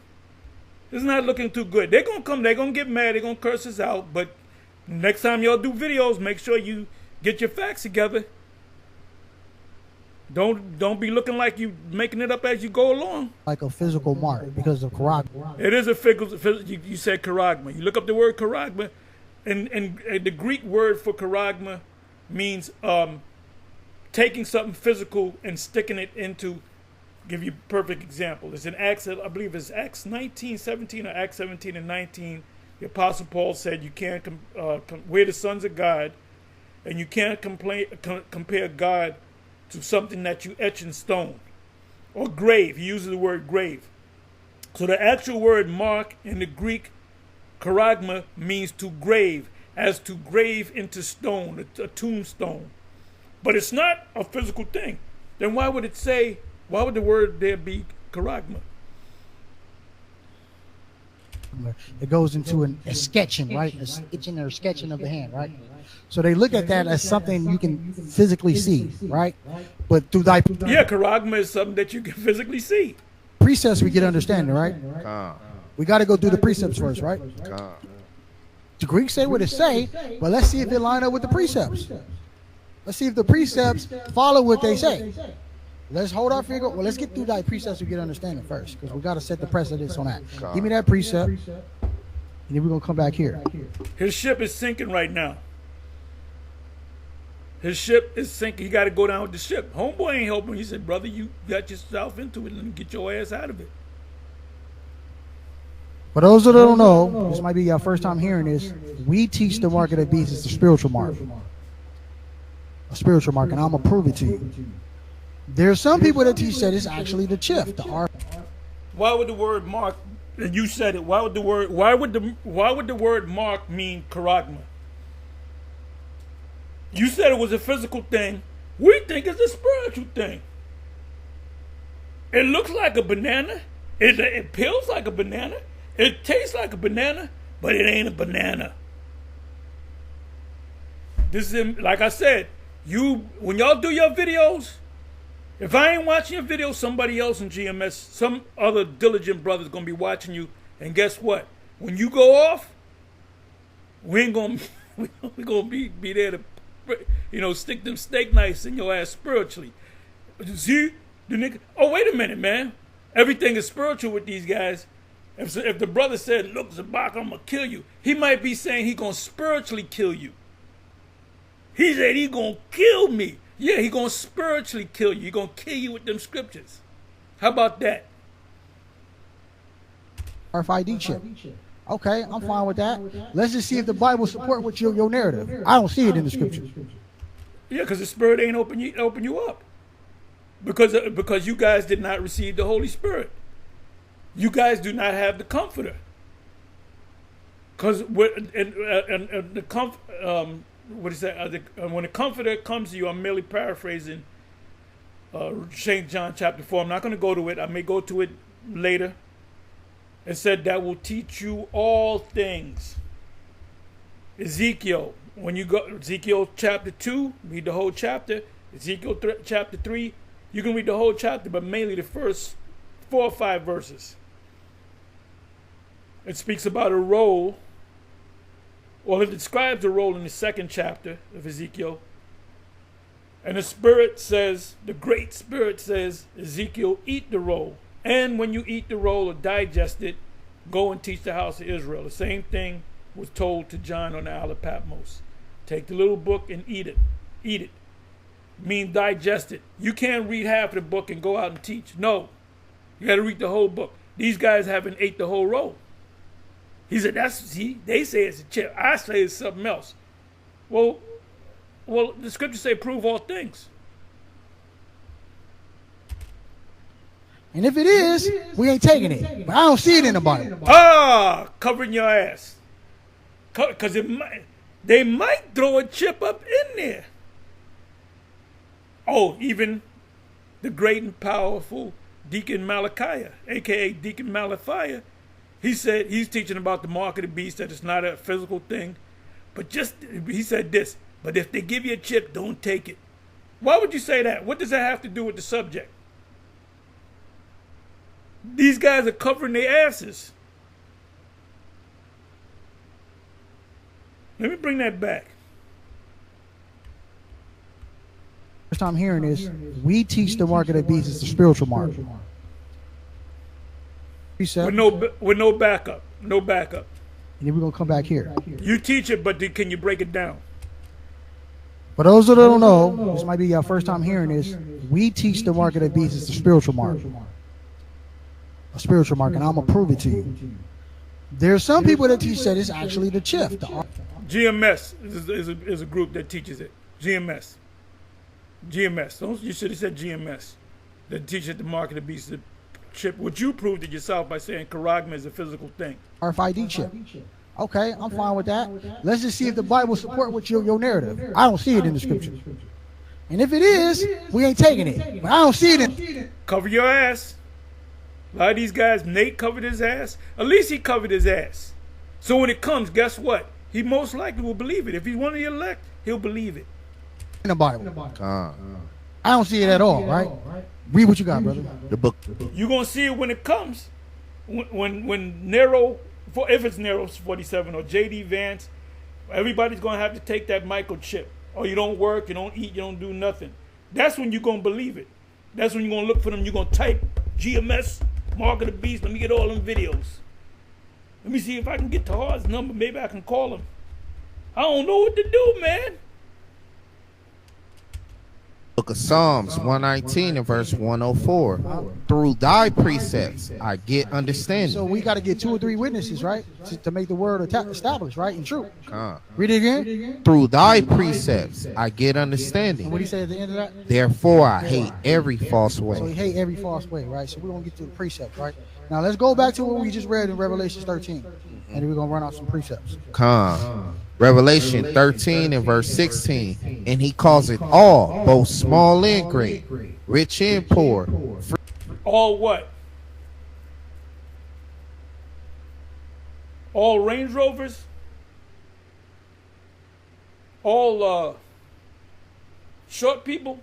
It's not looking too good. They're gonna come. They're gonna get mad. They're gonna curse us out. But next time y'all do videos, make sure you get your facts together. Don't be looking like you making it up as you go along. Like a physical mark because of charagma. It is a physical. You said charagma. You look up the word charagma, and the Greek word for charagma means taking something physical and sticking it into. Give you a perfect example. It's in Acts. I believe it's Acts 19:17 or Acts 17 and 19. The Apostle Paul said you can't we're the sons of God, and you can't compare God to something that you etch in stone or grave. He uses the word grave. So the actual word mark in the Greek, charagma, means to grave, as to grave into stone, a tombstone. But it's not a physical thing. Then why would the word there be charagma? It goes into a sketching, right? A stitching or sketching of the hand, right? So they look at that as something you can physically see, right? But through thy charagma is something that you can physically see. Precepts we get understanding, right? We got to go through the precepts first, right? The Greeks say what it say, but let's see if it line up with the precepts. Let's see if the precepts follow what they say. Let's hold our finger. Well, let's get through thy precepts to get understanding first, because we got to set the precedence on that. Give me that precept, and then we're going to come back here. His ship is sinking right now. His ship is sinking. He got to go down with the ship. Homeboy ain't helping. He said, brother, you got yourself into it. Let me get your ass out of it. For those that don't know, this might be your first time hearing this. We teach the mark of the beast is a spiritual mark. A spiritual mark, and I'm going to prove it to you. There's some people that teach that it's actually the chif, the R. Why would the word mark, and you said it, why would the word mark mean charagma? You said it was a physical thing. We think it's a spiritual thing. It looks like a banana. It peels like a banana. It tastes like a banana, but it ain't a banana. This is, like I said, when y'all do your videos, if I ain't watching your video, somebody else in GMS, some other diligent brother's gonna be watching you. And guess what? When you go off, we ain't gonna be there to stick them steak knives in your ass spiritually. See the nigga? Oh, wait a minute, man. Everything is spiritual with these guys. If the brother said, "Look, Zabak, I'm gonna kill you," he might be saying he gonna spiritually kill you. He said he gonna kill me. Yeah, he gonna spiritually kill you. He gonna kill you with them scriptures. How about that? RFID chip. Okay, I'm fine with that. Let's just see if the Bible support what your narrative. I don't see it in the scriptures. Yeah, because the Spirit ain't open you up. Because you guys did not receive the Holy Spirit. You guys do not have the Comforter. Because when the Comforter comes to you, I'm merely paraphrasing St. John chapter 4. I'm not going to go to it. I may go to it later. It said that will teach you all things. Ezekiel, when you go Ezekiel chapter 2, read the whole chapter. Ezekiel chapter 3, you can read the whole chapter, but mainly the first 4 or 5 verses. It speaks about a role. Well, it describes a role in the 2nd chapter of Ezekiel. And the Spirit says, the Great Spirit says, Ezekiel, eat the roll. And when you eat the roll or digest it, go and teach the house of Israel. The same thing was told to John on the Isle of Patmos. Take the little book and eat it. Eat it. Mean digest it. You can't read half of the book and go out and teach. No. You got to read the whole book. These guys haven't ate the whole roll. He said, they say it's a chip. I say it's something else. Well, the scriptures say prove all things. And if it is, we ain't taking it. But I don't see it in the Bible. Covering your ass. Because they might throw a chip up in there. Oh, even the great and powerful Deacon Malachi, a.k.a. Deacon Malachi, he said he's teaching about the mark of the beast, that it's not a physical thing. But he said this, but if they give you a chip, don't take it. Why would you say that? What does that have to do with the subject? These guys are covering their asses. Let me bring that back. First time hearing this, we teach the mark of the beast is the spiritual mark. With no backup. No backup. And then we're going to come back here. You teach it, but can you break it down? For those that don't know, this might be your first time hearing this, we teach the mark of the beast is the spiritual mark. A spiritual mark, and I'm going to prove it to you. There's some people that teach that it's actually the chip. GMS is a group that teaches it. GMS. You should have said GMS. That teaches the mark of the beast, the chip. Which you proved it yourself by saying charagma is a physical thing. RFID chip. Okay, I'm fine with that. Let's just see if the Bible support with your narrative. I don't see it in the scripture. And if it is, we ain't taking it. But I don't see it in. Cover your ass. A lot of these guys, Nate covered his ass. At least he covered his ass. So when it comes, guess what? He most likely will believe it. If he's one of the elect, he'll believe it. In the Bible. I don't see it at all, right? Read what you got, brother. The book. You're going to see it when it comes. When Nero, if it's Nero 47 or J.D. Vance, everybody's going to have to take that microchip. Or you don't work, you don't eat, you don't do nothing. That's when you're going to believe it. That's when you're going to look for them. You're going to type GMS, Mark of the Beast. Let me get all them videos. Let me see if I can get Tahar's number. Maybe I can call him. I don't know what to do, man. Book of Psalms 119 and verse 104. Through thy precepts I get understanding. So we got to get 2 or 3 witnesses, right? To make the word established, right? And true. Read it again. Through thy precepts I get understanding. And what do you say at the end of that? Therefore I hate every false way. So we hate every false way, right? So we're going to get to the precepts, right? Now let's go back to what we just read in Revelation 13. And then we're going to run off some precepts. Revelation 13 and verse 16. And he calls it all, both small and great, rich and poor. All what? All Range Rovers? All short people?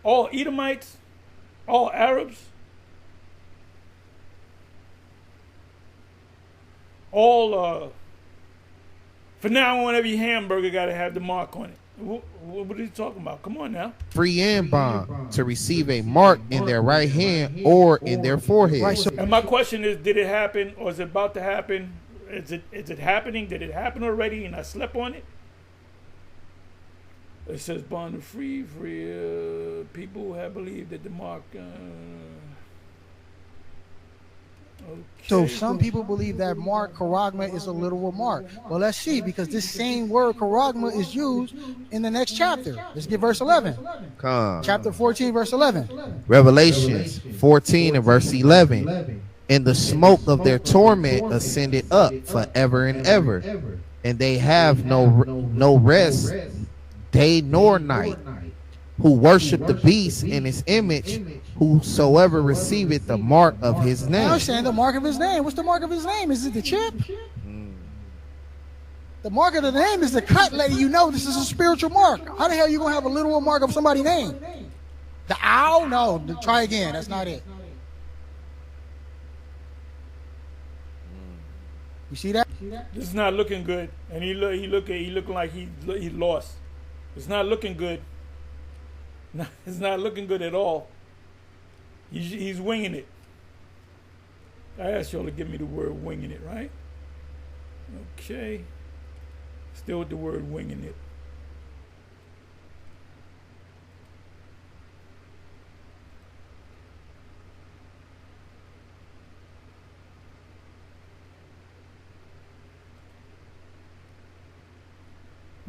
All Edomites? All Arabs? All for now on, every hamburger got to have the mark on it. What are you talking about? Come on now. Free and bond to receive a mark in their right hand or in their forehead. Right, so And my question is, did it happen or is it about to happen? Is it happening? Did it happen already and I slept on it? It says bond to free people who have believed that the mark. Okay. So some people believe that mark, charagma, is a literal mark. Well, let's see, because this same word, charagma, is used in the next chapter. Let's get verse 11. Chapter 14, verse 11. Revelations 14 and verse 11. And the smoke of their torment ascended up forever and ever. And they have no rest, day nor night, who worship the beast in his image, whosoever receiveth the mark of his name. I understand the mark of his name. What's the mark of his name? Is it the chip? The mark of the name is the cut, letting you know this is a spiritual mark. How the hell are you going to have a literal mark of somebody's name? The owl? No. Try again. That's not it. You see that? This is not looking good, and he looking like he lost. It's not looking good. No, it's not looking good at all. He's winging it. I asked y'all to give me the word winging it, right? Okay. Still with the word winging it.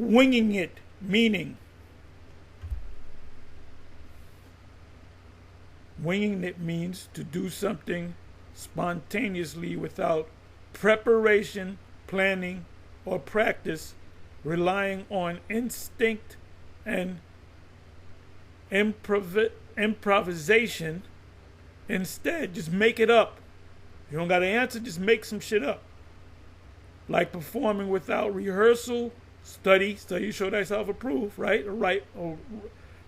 Winging it, meaning winging it means to do something spontaneously without preparation, planning, or practice, relying on instinct and improvisation. Instead, just make it up. You don't got to answer, just make some shit up. Like performing without rehearsal, study, show thyself approved, right? A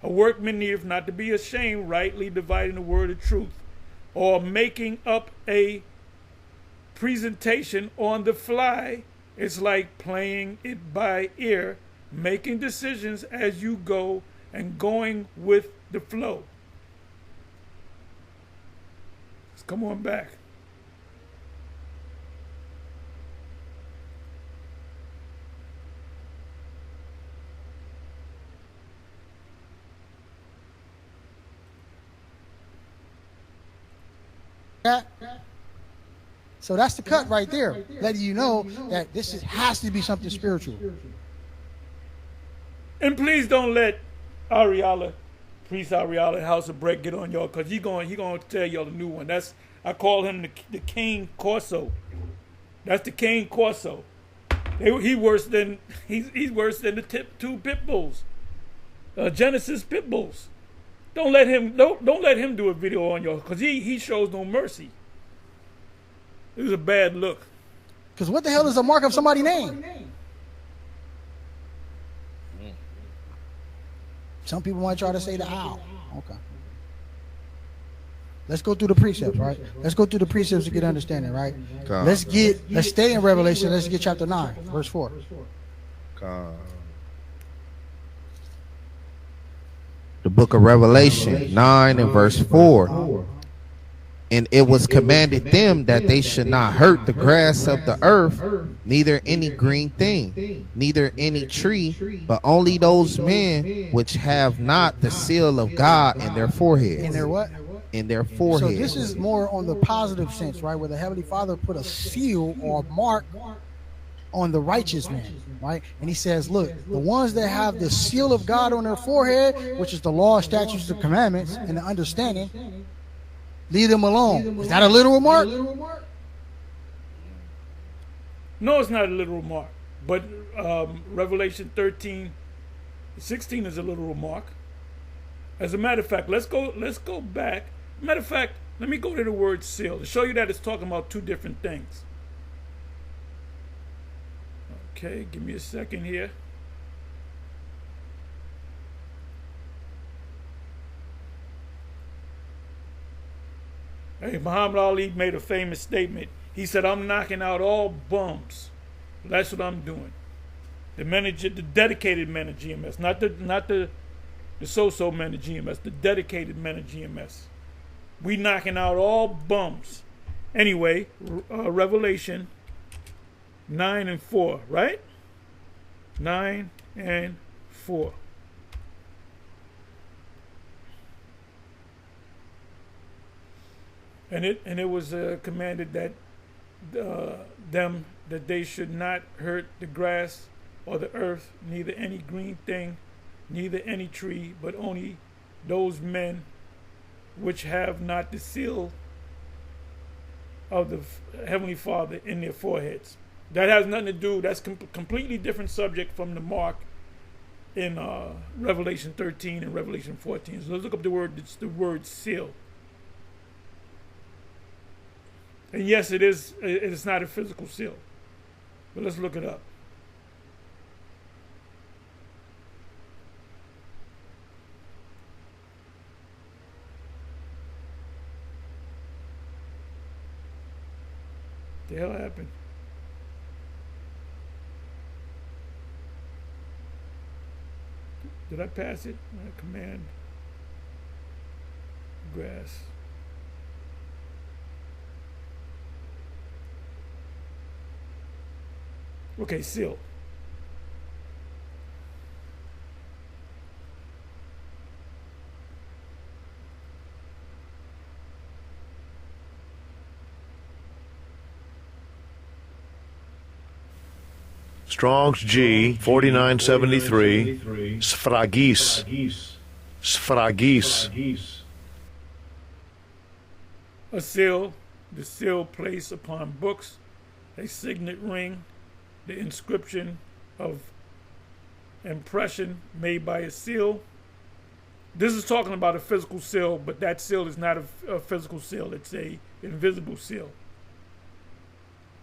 workman needeth not to be ashamed, rightly dividing the word of truth. Or making up a presentation on the fly. It's like playing it by ear, making decisions as you go and going with the flow. Let's come on back. So that's the cut right there, letting you know that has to be something spiritual. And please don't let Priest Ariala, House of Bread get on y'all, because he gonna tell y'all the new one. I call him the King Corso. That's the King Corso. He's worse than the two pit bulls, Genesis pit bulls. Don't let him do a video on y'all, because he shows no mercy. It was a bad look. Because what the hell is a mark of somebody's name? Some people might try to say the owl. Okay. Let's go through the precepts, right? Let's go through the precepts to get understanding, right? Let's stay in Revelation. Let's get chapter 9, verse 4. The book of Revelation 9 and verse 4. And it was commanded them that they should not hurt the grass of the earth, neither any green thing, neither any tree, but only those men which have not the seal of God in their foreheads. In their what? In their foreheads. So this is more on the positive sense, right? Where the Heavenly Father put a seal or mark on the righteous man, right? And he says, look, the ones that have the seal of God on their forehead, which is the law, statutes, and commandments, and the understanding, leave them alone. Is that a literal mark? No, it's not a literal mark. But Revelation 13:16 is a literal mark. As a matter of fact, let's go back. Matter of fact, let me go to the word seal to show you that it's talking about two different things. Okay, give me a second here. Hey, Muhammad Ali made a famous statement. He said, "I'm knocking out all bums." That's what I'm doing. The dedicated men of GMS, not the so-so men of GMS, the dedicated men of GMS. We knocking out all bums. Anyway, Revelation 9 and 4, right? 9 and 4. And it was commanded that them that they should not hurt the grass or the earth, neither any green thing, neither any tree, but only those men which have not the seal of the Heavenly Father in their foreheads. That has nothing to do. That's completely different subject from the mark in Revelation 13 and Revelation 14. So let's look up the word. It's the word seal. And yes, it is. It's not a physical seal, but let's look it up. What the hell happened? Did I pass it? Command grass. Okay, seal. Strong's G 4973. Sfragis. Sfragis. A seal, the seal placed upon books, a signet ring, the inscription of impression made by a seal. This is talking about a physical seal, but that seal is not a physical seal. It's a invisible seal.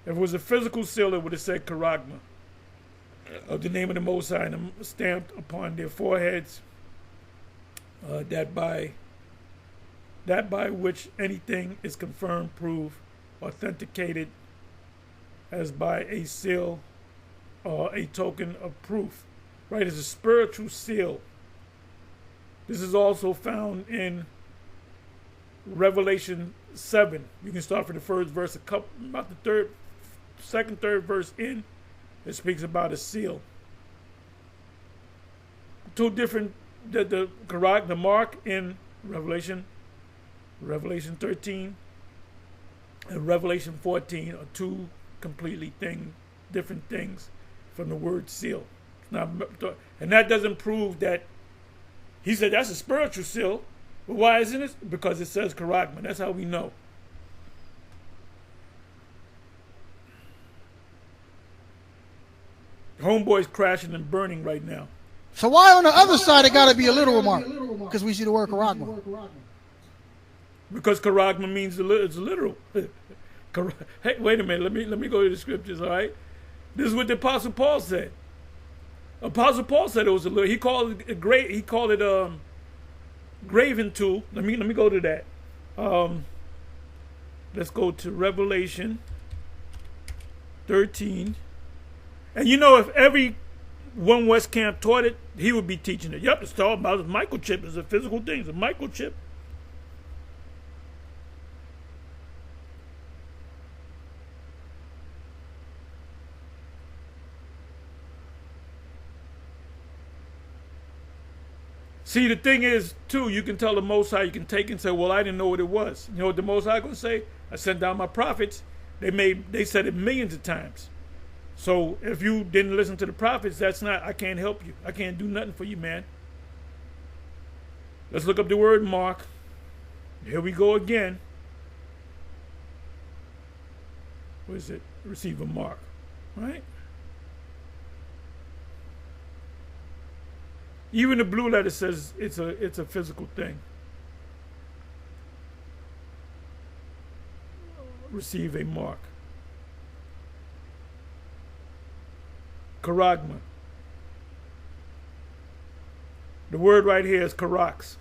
If it was a physical seal, it would have said Charagma, of the name of the Most High, and stamped upon their foreheads, that by which anything is confirmed, proved, authenticated, as by a seal or a token of proof. Right, it's a spiritual seal. This is also found in Revelation 7. You can start from the first verse, about the second, third verse in. It speaks about a seal. Two different, the mark in Revelation 13 and Revelation 14 are two completely different things from the word seal. And that doesn't prove that he said that's a spiritual seal. But why isn't it? Because it says Charagma. That's how we know. Homeboy's crashing and burning right now. So why on the other side it got to be a literal mark? Because we see the word Charagma. Because Charagma means it's literal. Hey, wait a minute. Let me go to the scriptures. All right. This is what the Apostle Paul said. Apostle Paul said it was a little. He called it graven tool. Let me go to that. Let's go to Revelation 13. And you know, if every One West camp taught it, he would be teaching it. Yep, it's talking about a microchip. It's a physical thing. It's a microchip. See, the thing is, too, you can tell the Most High, you can take and say, well, I didn't know what it was. You know what the Most High going to say? I sent down my prophets. They said it millions of times. So if you didn't listen to the prophets, I can't help you. I can't do nothing for you, man. Let's look up the word mark. Here we go again. What is it? Receive a mark, right? Even the blue letter says it's a physical thing. Receive a mark. Charagma. The word right here is karax,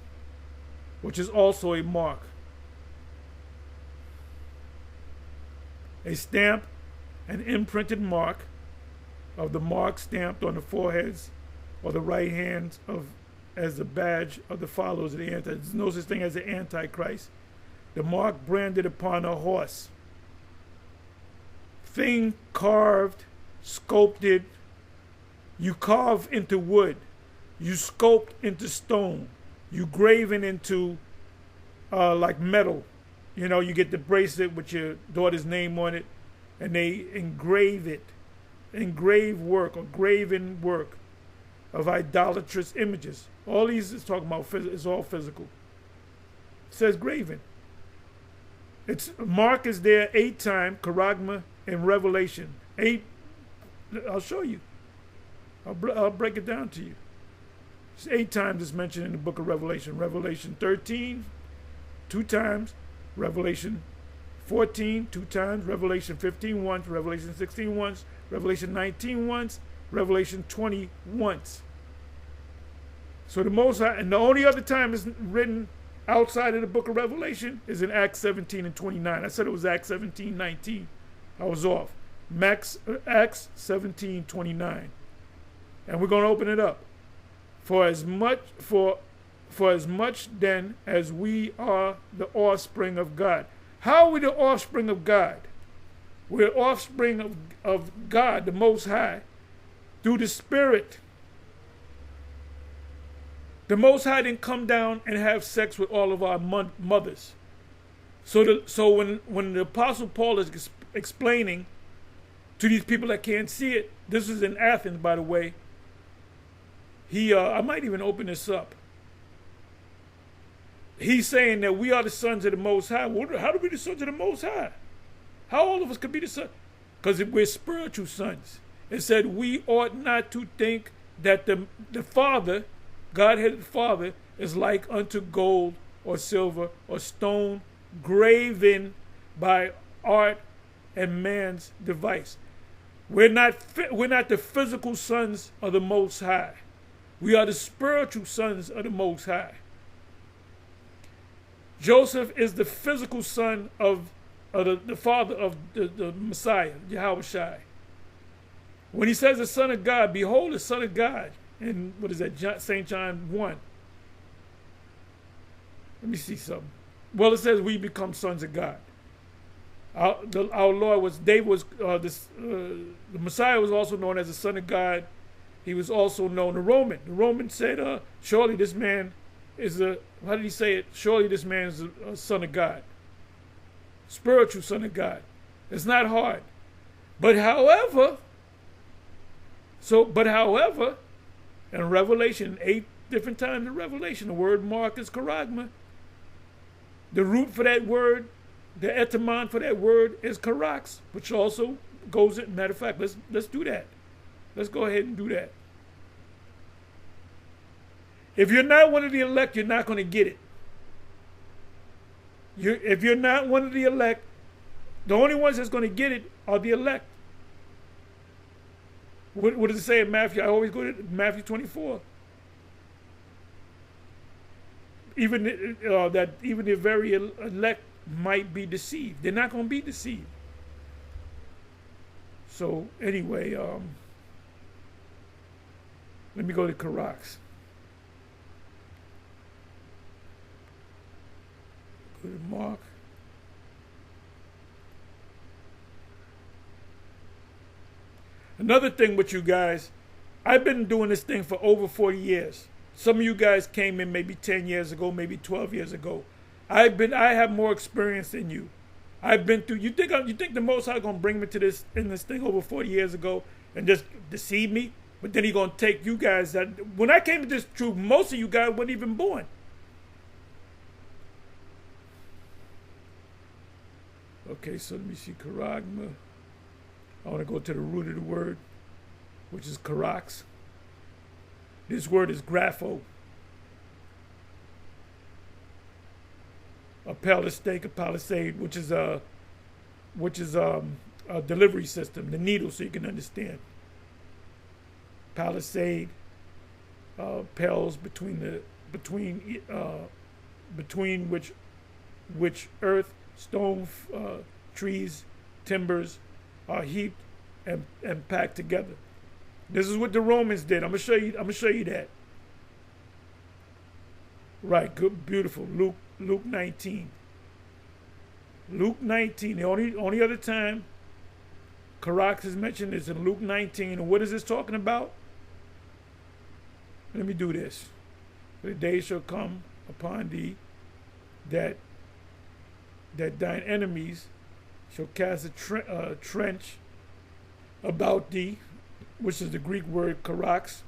which is also a mark. A stamp, an imprinted mark of the mark stamped on the foreheads or the right hands as a badge of the followers of the Antichrist. There's no such thing as the Antichrist. The mark branded upon a horse. Thing carved, sculpted. You carve into wood. You sculpt into stone. You graven into like metal. You know, you get the bracelet with your daughter's name on it, and they engrave it. Engrave work or graven work of idolatrous images. All these is talking about, it's all physical. It says graven. Its mark is there 8 times, Charagma, in Revelation. 8, I'll show you. I'll break it down to you. It's 8 times it's mentioned in the book of Revelation. Revelation 13, 2 times. Revelation 14, 2 times. Revelation 15, once. Revelation 16, once. Revelation 19, once. Revelation 20, once. So the Most High, and the only other time it's written outside of the book of Revelation is in Acts 17 and 29. I said it was Acts 17, 19. I was off. Acts 17, 29. And we're going to open it up. For as much then as we are the offspring of God. How are we the offspring of God? We're offspring of God, the Most High, through the Spirit. The Most High didn't come down and have sex with all of our mothers. So when the Apostle Paul is explaining To these people that can't see it, this is in Athens, by the way. I might even open this up. He's saying that we are the sons of the Most High. Well, how do we be the sons of the Most High? How all of us could be the sons? Because we're spiritual sons. It said we ought not to think that the Father, God-headed Father, is like unto gold or silver or stone graven by art and man's device. We're not the physical sons of the Most High. We are the spiritual sons of the Most High. Joseph is the physical son of the father of the Messiah, Yahweh Shai. When he says the Son of God, behold the Son of God. In, what is that, St. John 1. Let me see something. Well, it says we become sons of God. Our Lord was, David was, the Messiah was also known as the Son of God. He was also known the Roman. The Roman said, surely this man is how did he say it? Surely this man is a son of God. Spiritual son of God. It's not hard. But however, in Revelation, 8 different times in Revelation, the word mark is charagma. The root for that word, the etymon for that word is charax, which also goes in. Matter of fact, let's do that. Let's go ahead and do that. If you're not one of the elect, you're not going to get it. If you're not one of the elect, the only ones that's going to get it are the elect. What does it say in Matthew? I always go to Matthew 24. Even the very elect might be deceived. They're not going to be deceived. So anyway, let me go to Charax. Go to Mark. Another thing with you guys, I've been doing this thing for over 40 years. Some of you guys came in maybe 10 years ago, maybe 12 years ago. I have more experience than you. I've been through. You think the Most High gonna bring me to this thing over 40 years ago and just deceive me? But then he gonna take you guys that when I came to this truth, most of you guys weren't even born. Okay, so let me see, charagma. I want to go to the root of the word, which is charax. This word is grapho. A palisade, which is a delivery system, the needle, so you can understand. Palisade, pales between which earth, stone, trees, timbers are heaped and packed together. This is what the Romans did. I'm gonna show you that. Right, good, beautiful. Luke 19. Luke 19. The only other time Charax is mentioned is in Luke 19. And what is this talking about? Let me do this. The day shall come upon thee that thine enemies shall cast a trench about thee, which is the Greek word charax,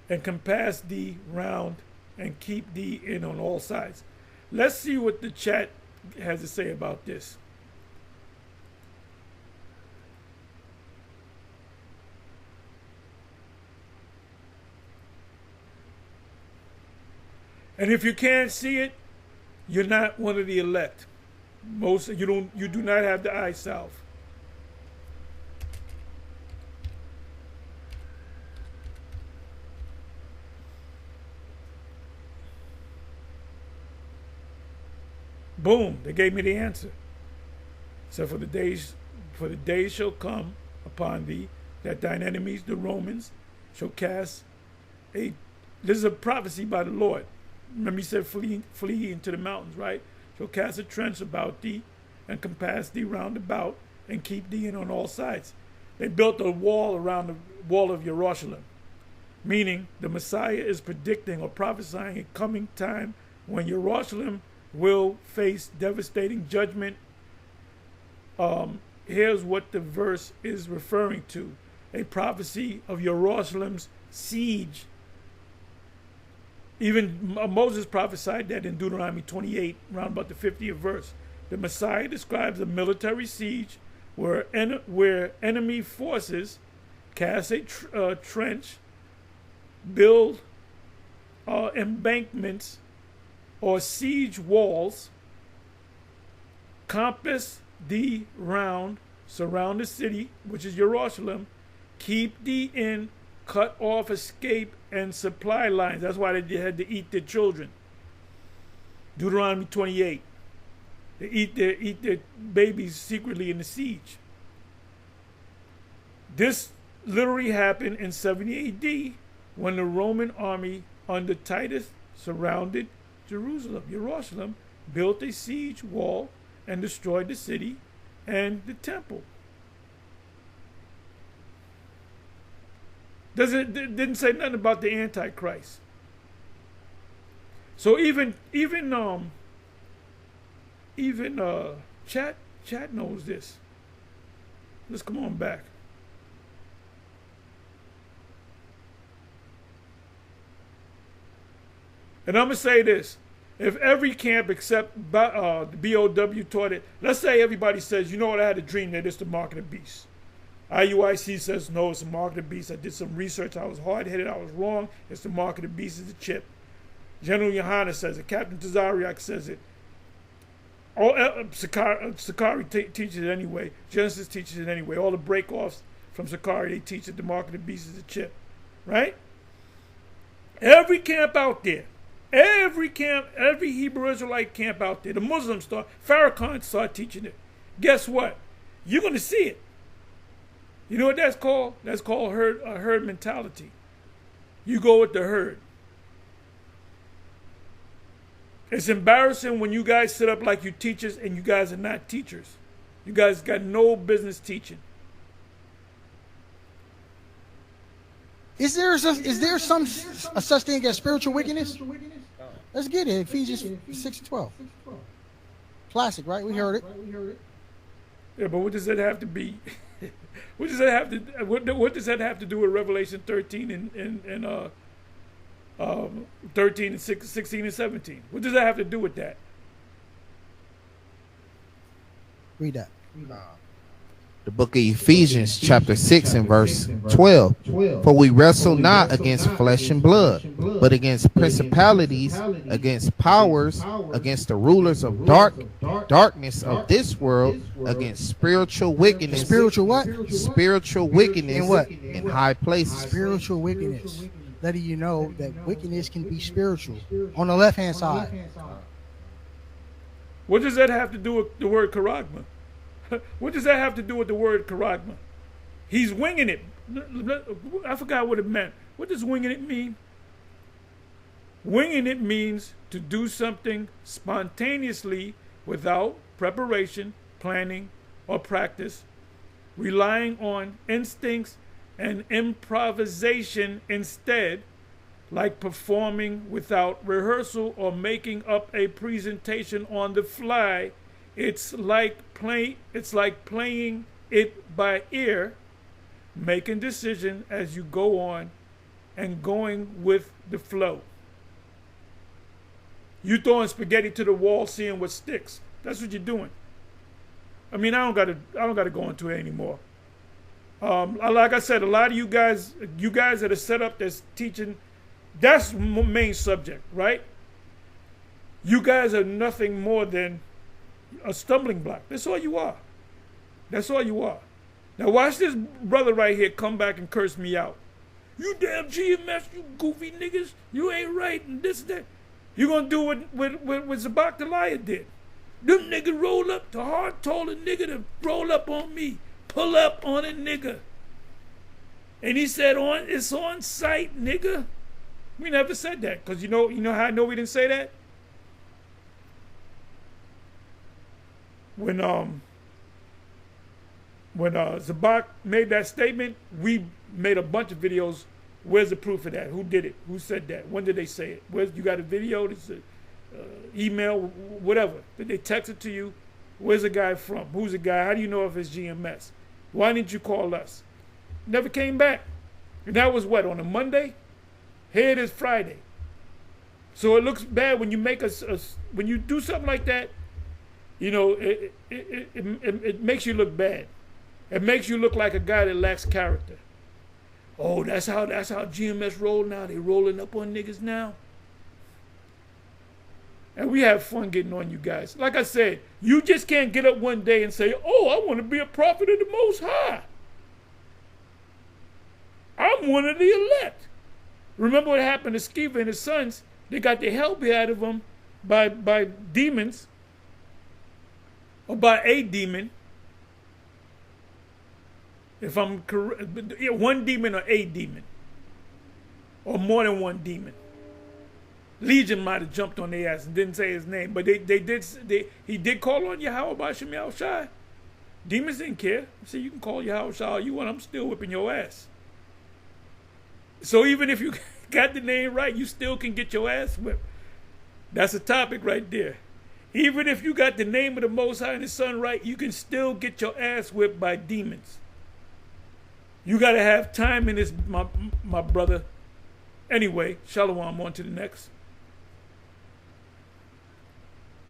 and compass thee round and keep thee in on all sides. Let's see what the chat has to say about this. And if you can't see it, you're not one of the elect. You do not have the eye salve. Boom, they gave me the answer. So for the days shall come upon thee that thine enemies, the Romans, shall cast this is a prophecy by the Lord. Remember he said flee into the mountains, right? Shall cast a trench about thee and compass thee round about and keep thee in on all sides. They built a wall around the wall of Jerusalem, meaning the Messiah is predicting or prophesying a coming time when Jerusalem will face devastating judgment here's what the verse is referring to: a prophecy of Jerusalem's siege. Even Moses prophesied that in Deuteronomy 28, around about the 50th verse. The Messiah describes a military siege where enemy forces cast a trench, build embankments or siege walls, compass thee round, surround the city, which is Jerusalem, keep thee in, cut off escape and supply lines. That's why they had to eat their children. Deuteronomy 28. They eat their babies secretly in the siege. This literally happened in 70 AD when the Roman army under Titus surrounded Jerusalem, built a siege wall, and destroyed the city and the temple. Didn't say nothing about the Antichrist. So even chat knows this. Let's come on back. And I'm gonna say this: if every camp except the BOW taught it, let's say everybody says, you know what, I had a dream that it's the mark of the beast. IUIC says no, it's the mark of the beast. I did some research. I was hard-headed. I was wrong. It's the mark of the beast. It's a chip. General Yohana says it. Captain Tazariak says it. Sakari teaches it anyway. Genesis teaches it anyway. All the break-offs from Sakari, they teach that the mark of the beast is a chip. Right? Every camp out there, every Hebrew Israelite camp out there, the Muslims Farrakhan start teaching it. Guess what? You're going to see it. You know what that's called? That's called herd mentality. You go with the herd. It's embarrassing when you guys sit up like you teachers and you guys are not teachers. You guys got no business teaching. Is there a such thing as spiritual wickedness? Let's get it. Ephesians 6:12. Classic, right? We heard it. Yeah, but what does that have to be? What does that have to? What does that have to do with Revelation 13 and 13 and 16 and 17? What does that have to do with that? Read that. The book of Ephesians, chapter 6 and verse 12. For we wrestle not against flesh and blood, but against principalities, against powers, against the rulers of darkness of this world, against spiritual wickedness. Spiritual what? Spiritual wickedness in what? In high places. Spiritual wickedness. Letting you know that wickedness can be spiritual. On the left-hand side. What does that have to do with the word charagma? What does that have to do with the word charagma? He's winging it. I forgot what it meant. What does winging it mean? Winging it means to do something spontaneously without preparation, planning, or practice, relying on instincts and improvisation instead, like performing without rehearsal or making up a presentation on the fly. It's like playing it by ear, making decisions as you go on, and going with the flow. You throwing spaghetti to the wall, seeing what sticks. That's what you're doing. I mean, I don't gotta go into it anymore. Like I said, a lot of you guys that are set up that's teaching, that's the main subject, right? You guys are nothing more than a stumbling block. That's all you are. That's all you are. Now watch this brother right here come back and curse me out. You damn GMS, you goofy niggas. You ain't right and this and that. You gonna do what Zabak the liar did. Them niggas roll up. The hard told a nigga to roll up on me. Pull up on a nigga. And he said, it's on site, nigga. We never said that. Because you know how I know we didn't say that? When Zabak made that statement, we made a bunch of videos. Where's the proof of that? Who did it? Who said that? When did they say it? You got a video? Email? Whatever. Did they text it to you? Where's the guy from? Who's the guy? How do you know if it's GMS? Why didn't you call us? Never came back. And that was what, on a Monday? Here it is Friday. So it looks bad when you make when you do something like that. You know, it makes you look bad. It makes you look like a guy that lacks character. Oh, that's how GMS roll now. They rolling up on niggas now. And we have fun getting on you guys. Like I said, you just can't get up one day and say, oh, I want to be a prophet of the Most High. I'm one of the elect. Remember what happened to Sceva and his sons? They got the hell beat out of them by demons, or by a demon. If I'm correct, one demon or a demon, or more than one demon. Legion might have jumped on their ass and didn't say his name, but he did call on Yahweh Bashim Yahushai. Demons didn't care. So you can call Yahweh all you want. I'm still whipping your ass. So even if you got the name right, you still can get your ass whipped. That's a topic right there. Even if you got the name of the Most High and His Son right, you can still get your ass whipped by demons. You got to have time in this, my brother. Anyway, Shalom, on to the next.